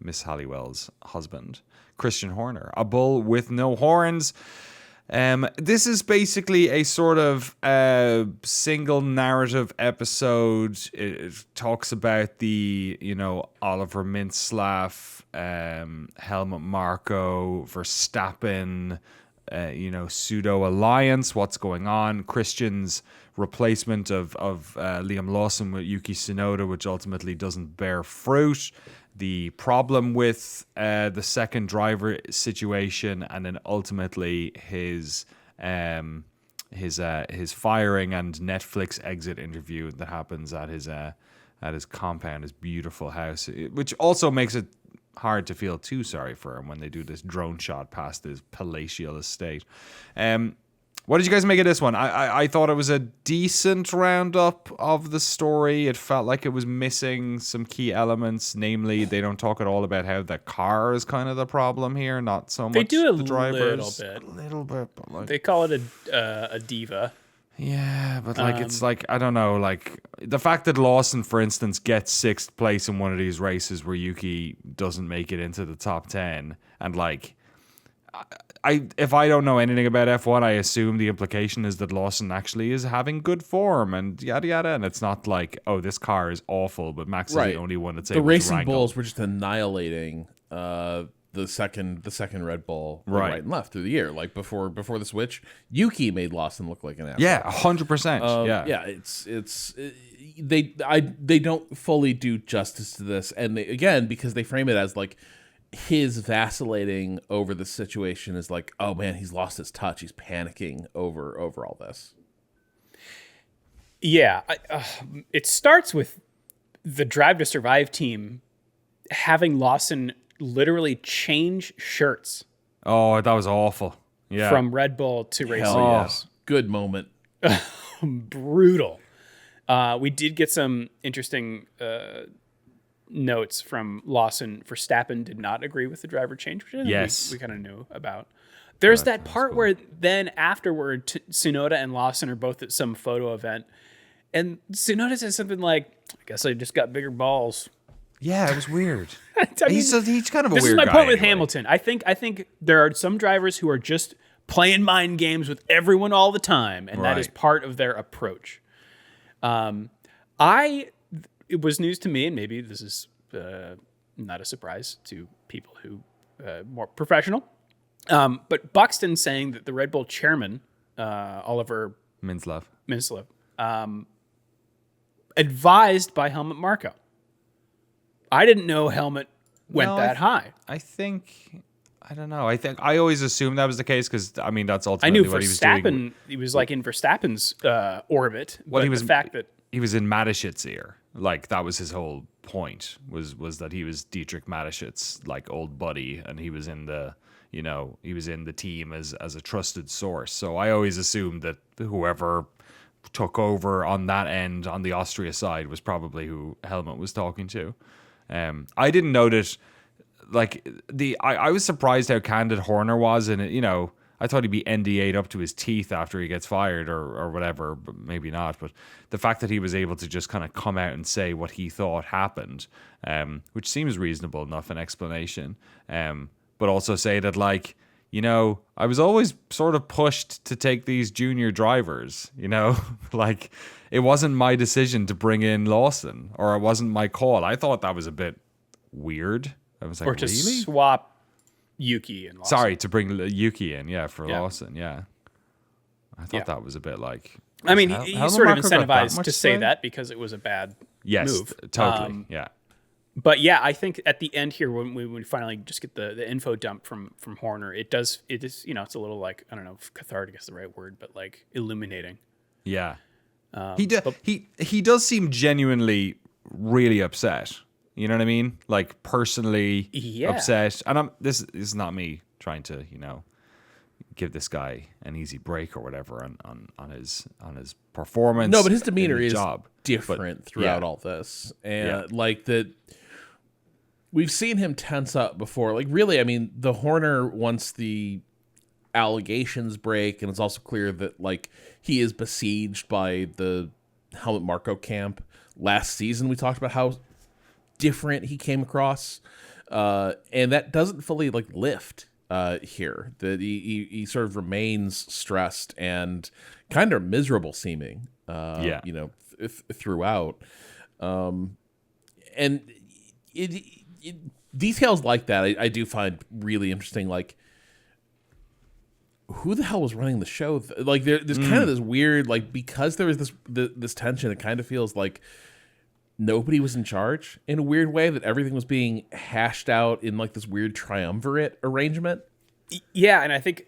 Miss Halliwell's husband, Christian Horner, a bull with no horns. This is basically a sort of single narrative episode. It talks about the, Oliver Mintzlaff, Helmut Marko, Verstappen, pseudo alliance. What's going on? Christian's replacement of Liam Lawson with Yuki Tsunoda, which ultimately doesn't bear fruit. The problem with the second driver situation, and then ultimately his firing and Netflix exit interview that happens at his compound, his beautiful house, which also makes it hard to feel too sorry for him when they do this drone shot past his palatial estate. What did you guys make of this one? I thought it was a decent roundup of the story. It felt like it was missing some key elements. Namely, they don't talk at all about how the car is kind of the problem here, not so much They do the drivers. a little bit, but like, They call it a diva. yeah, but like it's like, I don't know, like the fact that Lawson, for instance, gets sixth place in one of these races where Yuki doesn't make it into the top 10, and like, if I don't know anything about F1, I assume the implication is that Lawson actually is having good form and yada yada, and it's not like, oh, this car is awful, but Max is the only one that's able to Racing wrangle. Bulls were just annihilating the second Red Bull right and left through the year. Like before the switch, Yuki made Lawson look like an asshole. Yeah, 100%. Yeah, it's they don't fully do justice to this, and again because they frame it as like his vacillating over the situation is like, oh man, he's lost his touch. He's panicking over all this. Yeah, it starts with the Drive to Survive team having Lawson literally change shirts. Oh, that was awful. Yeah, from Red Bull to Racing. Yes, good moment. Brutal. We did get some interesting notes from Lawson. Verstappen did not agree with the driver change, which we kind of knew about. There's that part cool. where then afterward, Tsunoda and Lawson are both at some photo event, and Tsunoda says something like, "I guess I just got bigger balls." Yeah, it was weird. I mean, he's kind of a weird guy. This is my point with anyway. Hamilton. I think there are some drivers who are just playing mind games with everyone all the time, and that is part of their approach. It was news to me, and maybe this is not a surprise to people who more professional. But Buxton saying that the Red Bull chairman, Oliver Mintzlaff, advised by Helmut Marko. I didn't know Helmut went that high. I don't know. I always assumed that was the case because I mean that's ultimately what he was doing. I knew Verstappen. He was like in Verstappen's orbit. Well, he was the fact that he was in Mateschit's ear. Like that was his whole point was that he was Dietrich Mateschit's like old buddy, and he was in the team as a trusted source. So I always assumed that whoever took over on that end on the Austria side was probably who Helmut was talking to. I didn't notice. Like I was surprised how candid Horner was in it. I thought he'd be NDA'd up to his teeth after he gets fired or whatever, but maybe not. But the fact that he was able to just kind of come out and say what he thought happened, which seems reasonable enough an explanation, but also say that I was always sort of pushed to take these junior drivers, like it wasn't my decision to bring in Lawson, or it wasn't my call. I thought that was a bit weird. I was like, or to really? Swap Yuki and Lawson. Sorry, to bring Yuki in, for Lawson, I thought that was a bit like... I mean, he's sort of incentivized to say that because it was a bad move. Totally, yeah. But yeah, I think at the end here, when we finally just get the info dump from Horner, it is it's a little like, I don't know if cathartic is the right word, but like illuminating. Yeah. He does seem genuinely really upset. You know what I mean? Like personally upset. And this is not me trying to, give this guy an easy break or whatever on his performance. No, but his demeanor is job. different throughout all this. And like that we've seen him tense up before. Like really, I mean, the Horner, once the allegations break, and it's also clear that like he is besieged by the Helmut Marko camp. Last season we talked about how different he came across, and that doesn't fully like lift here. That he sort of remains stressed and kind of miserable seeming, throughout. And it details like that I do find really interesting. Like, who the hell was running the show? Like, there's kind of this weird, like, because there was this tension, it kind of feels like nobody was in charge in a weird way, that everything was being hashed out in like this weird triumvirate arrangement. Yeah, and I think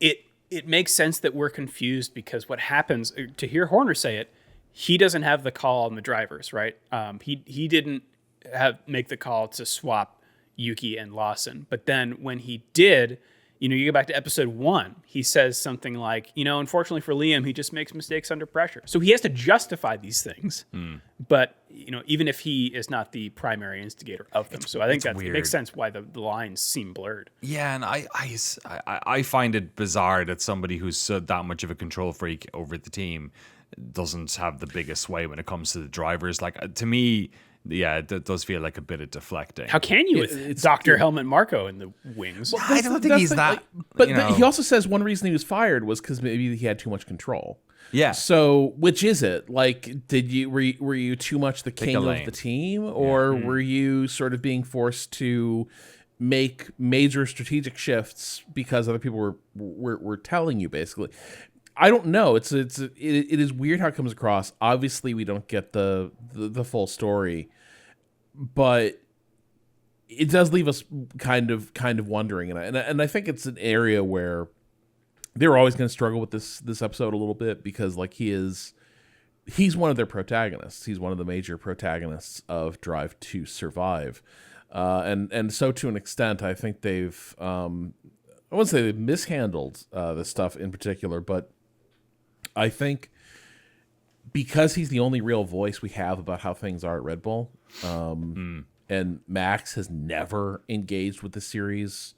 it makes sense that we're confused because what happens, to hear Horner say it, he doesn't have the call on the drivers, right? He didn't make the call to swap Yuki and Lawson, but then when he did, you go back to episode 1, he says something like, unfortunately for Liam, he just makes mistakes under pressure. So he has to justify these things. But, even if he is not the primary instigator of them. So I think that makes sense why the lines seem blurred. Yeah, and I find it bizarre that somebody who's that much of a control freak over the team doesn't have the biggest sway when it comes to the drivers. Like, to me, yeah, it does feel like a bit of deflecting. How can you with Dr. Helmut Marko in the wings? I don't think he's that. But he also says one reason he was fired was because maybe he had too much control. Yeah. So which is it? Like, were you too much the king of the team, or were you sort of being forced to make major strategic shifts because other people were telling you, basically? I don't know. It is weird how it comes across. Obviously, we don't get the full story, but it does leave us kind of wondering. And I think it's an area where they're always going to struggle with this episode a little bit, because like he's one of their protagonists. He's one of the major protagonists of Drive to Survive, and so to an extent, I think they've I wouldn't say they've mishandled this stuff in particular, but I think because he's the only real voice we have about how things are at Red Bull, and Max has never engaged with the series.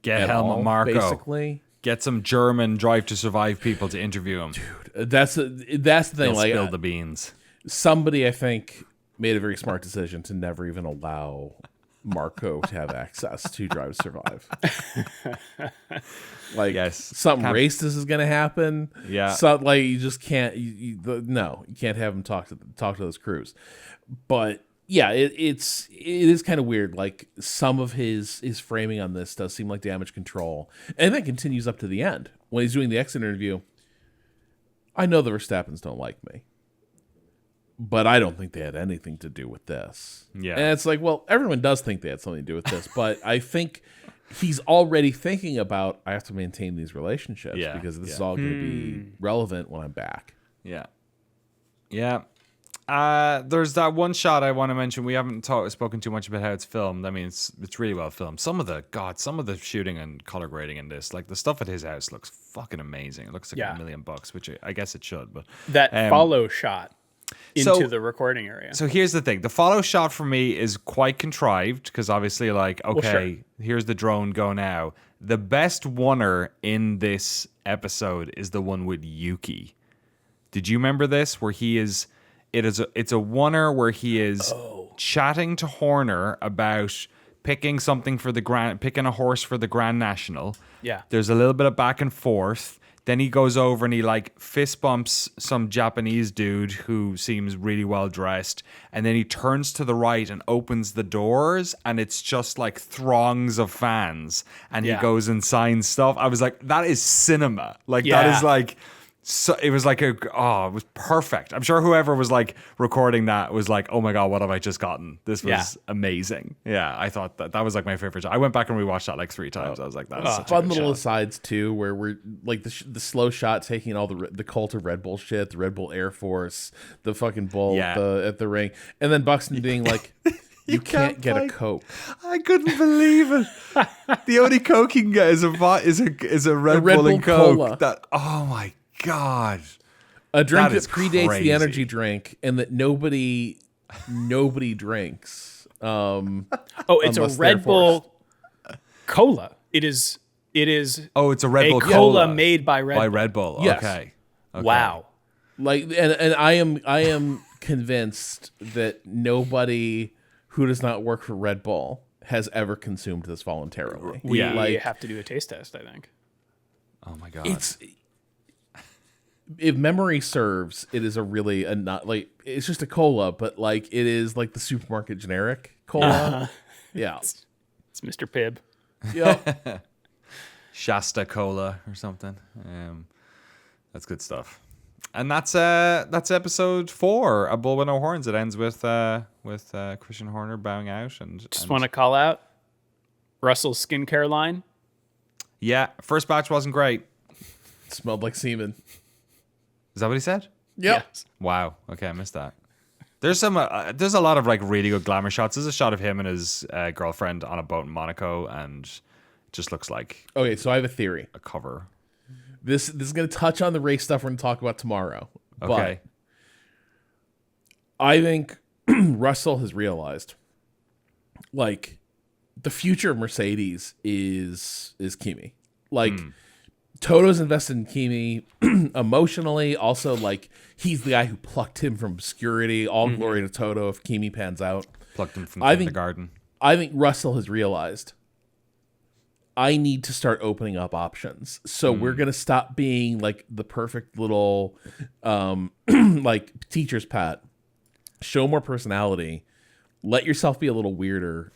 Get Helmut Marko. Basically. Get some German Drive to Survive people to interview him. Dude, that's the thing. They'll spill the beans. Somebody, I think, made a very smart decision to never even allow Marko to have access to Drive to Survive. Like, yes, something racist is going to happen. Yeah, so like you just can't. You can't have him talk to those crews. But yeah, it is kind of weird. Like, some of his framing on this does seem like damage control, and that continues up to the end when he's doing the exit interview. I know the Verstappens don't like me, but I don't think they had anything to do with this. Yeah, and it's like, well, everyone does think they had something to do with this, but I think he's already thinking about, I have to maintain these relationships because this is all going to be relevant when I'm back. Yeah, yeah. There's that one shot I want to mention. We haven't spoken too much about how it's filmed. I mean, it's really well filmed. Some of the shooting and color grading in this, like the stuff at his house, looks fucking amazing. It looks like $1 million, which I guess it should. But that follow shot into the recording area. So here's the thing: the follow shot for me is quite contrived, because obviously, like, okay, here's the drone, go now. The best oneer in this episode is the one with Yuki. Did you remember this? Where he is. It's a oneer where he is chatting to Horner about picking a horse for the Grand National. Yeah. There's a little bit of back and forth. Then he goes over and he like fist bumps some Japanese dude who seems really well dressed. And then he turns to the right and opens the doors, and it's just like throngs of fans. And he goes and signs stuff. I was like, that is cinema. Like, that is like... So it was like it was perfect. I'm sure whoever was like recording that was like, oh my God, what have I just gotten? This was amazing. Yeah, I thought that was like my favorite shot. I went back and rewatched that like 3 times. I was like, that's such a fun good little shot. asides too, where we're like the slow shot taking all the cult of Red Bull shit, the Red Bull Air Force, the fucking bull at the ring, and then Buxton being like, you can't get a Coke. I couldn't believe it. The only Coke you can get is a Red Bull and Coke. Cola. That, oh my God. A drink that predates crazy. the energy drink, and that nobody drinks. It's a Red Bull cola. It is. Oh, it's a Red Bull cola made by Red Bull. Yes. Okay. Wow. Like, and I am convinced that nobody who does not work for Red Bull has ever consumed this voluntarily. We have to do a taste test, I think. Oh my God. If memory serves, it is not like, it's just a cola, but like it is like the supermarket generic cola. Yeah. It's Mr. Pibb. Yep. Shasta Cola or something. That's good stuff. And that's episode 4, A Bull with No Horns. It ends with Christian Horner bowing out and want to call out Russell's skincare line. Yeah, first batch wasn't great. It smelled like semen. Is that what he said? Yep. Yes. Wow. Okay, I missed that. There's there's a lot of like really good glamour shots. There's a shot of him and his girlfriend on a boat in Monaco, and it just looks like Okay, so I have a theory. a cover. This is going to touch on the race stuff we're going to talk about tomorrow. Okay. But I think Russell has realized, like, the future of Mercedes is Kimi. Like, Toto's invested in Kimi emotionally. Also, like, he's the guy who plucked him from obscurity. All glory to Toto if Kimi pans out. Plucked him from I kindergarten. I think Russell has realized I need to start opening up options. So we're going to stop being like the perfect little like teacher's pet. Show more personality. Let yourself be a little weirder,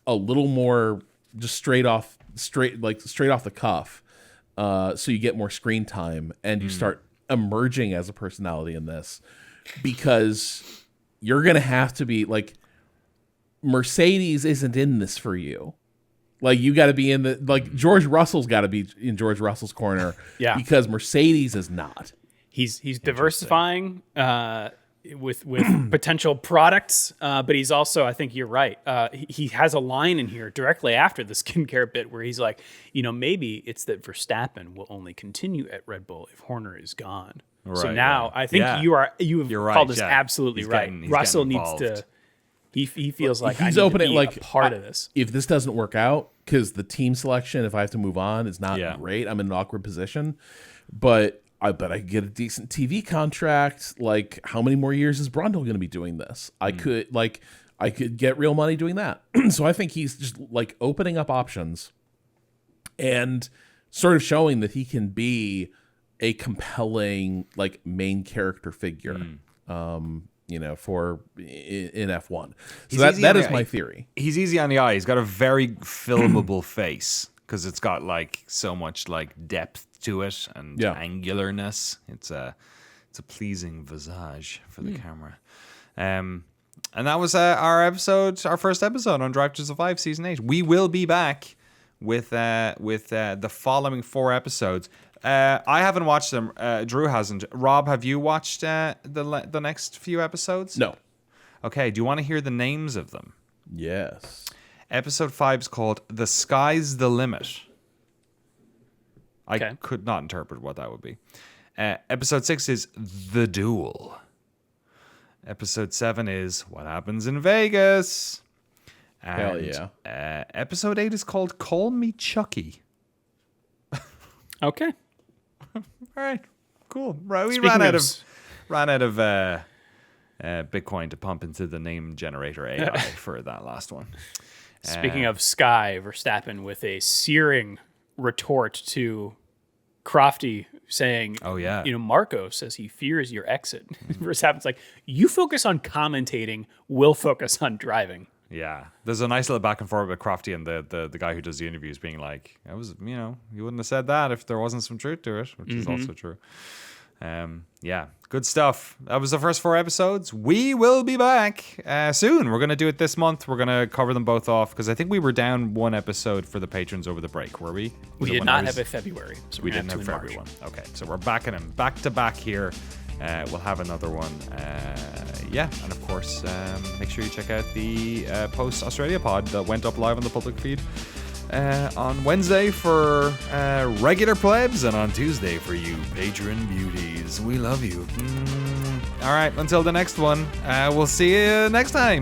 a little more just straight off the cuff. So you get more screen time and you start emerging as a personality in this, because you're going to have to be like, Mercedes isn't in this for you. Like, you got to be in the, like, George Russell's got to be in George Russell's corner. Yeah. Because Mercedes is not. He's diversifying with potential products, but he's also, I think you're right. He has a line in here directly after the skincare bit where he's like, maybe it's that Verstappen will only continue at Red Bull if Horner is gone. So Right, now yeah. I think Yeah. you've You're right, called this yeah. absolutely He's right. getting Russell needs involved. to. He feels like He's I need opening, to be like, a part of this. If this doesn't work out, because the team selection, if I have to move on, is not Yeah. great. I'm in an awkward position. But I bet I could get a decent TV contract. Like, how many more years is Brundle going to be doing this? I could get real money doing that. So I think he's just like opening up options and sort of showing that he can be a compelling, like, main character figure. For in F1. So that is my theory. He's easy on the eye. He's got a very filmable face because it's got like so much like depth to it and angularness. It's a pleasing visage for the camera. And that was our first episode on Drive to Survive Season 8. We will be back with the following 4 episodes. I haven't watched them. Drew hasn't. Rob, have you watched the next few episodes? No. Okay, do you want to hear the names of them? Yes. Episode 5 is called The Sky's the Limit. I Okay. could not interpret what that would be. Episode 6 is The Duel. Episode 7 is What Happens in Vegas. Hell yeah. Episode 8 is called Call Me Chucky. Okay. All right, cool. Right, we Speaking ran out of Bitcoin to pump into the name generator AI for that last one. Speaking of Sky, Verstappen with a searing retort to Crofty saying, Oh, yeah. Marco says he fears your exit. Verstappen's like, you focus on commentating, we'll focus on driving. Yeah, there's a nice little back and forth with Crofty and the guy who does the interviews being like, I was, you wouldn't have said that if there wasn't some truth to it, which is also true. Yeah, good stuff. That was the first 4 episodes. We will be back soon. We're going to do it this month. We're going to cover them both off because I think we were down 1 episode for the patrons over the break, were we? We did not have a February. So We didn't have two in February March. one. Okay, so we're backing them back to back here. We'll have another one. And of course, make sure you check out the Post Australia pod that went up live on the public feed on Wednesday for regular plebs and on Tuesday for you patron beauties. We love you. All right, until the next one, we'll see you next time.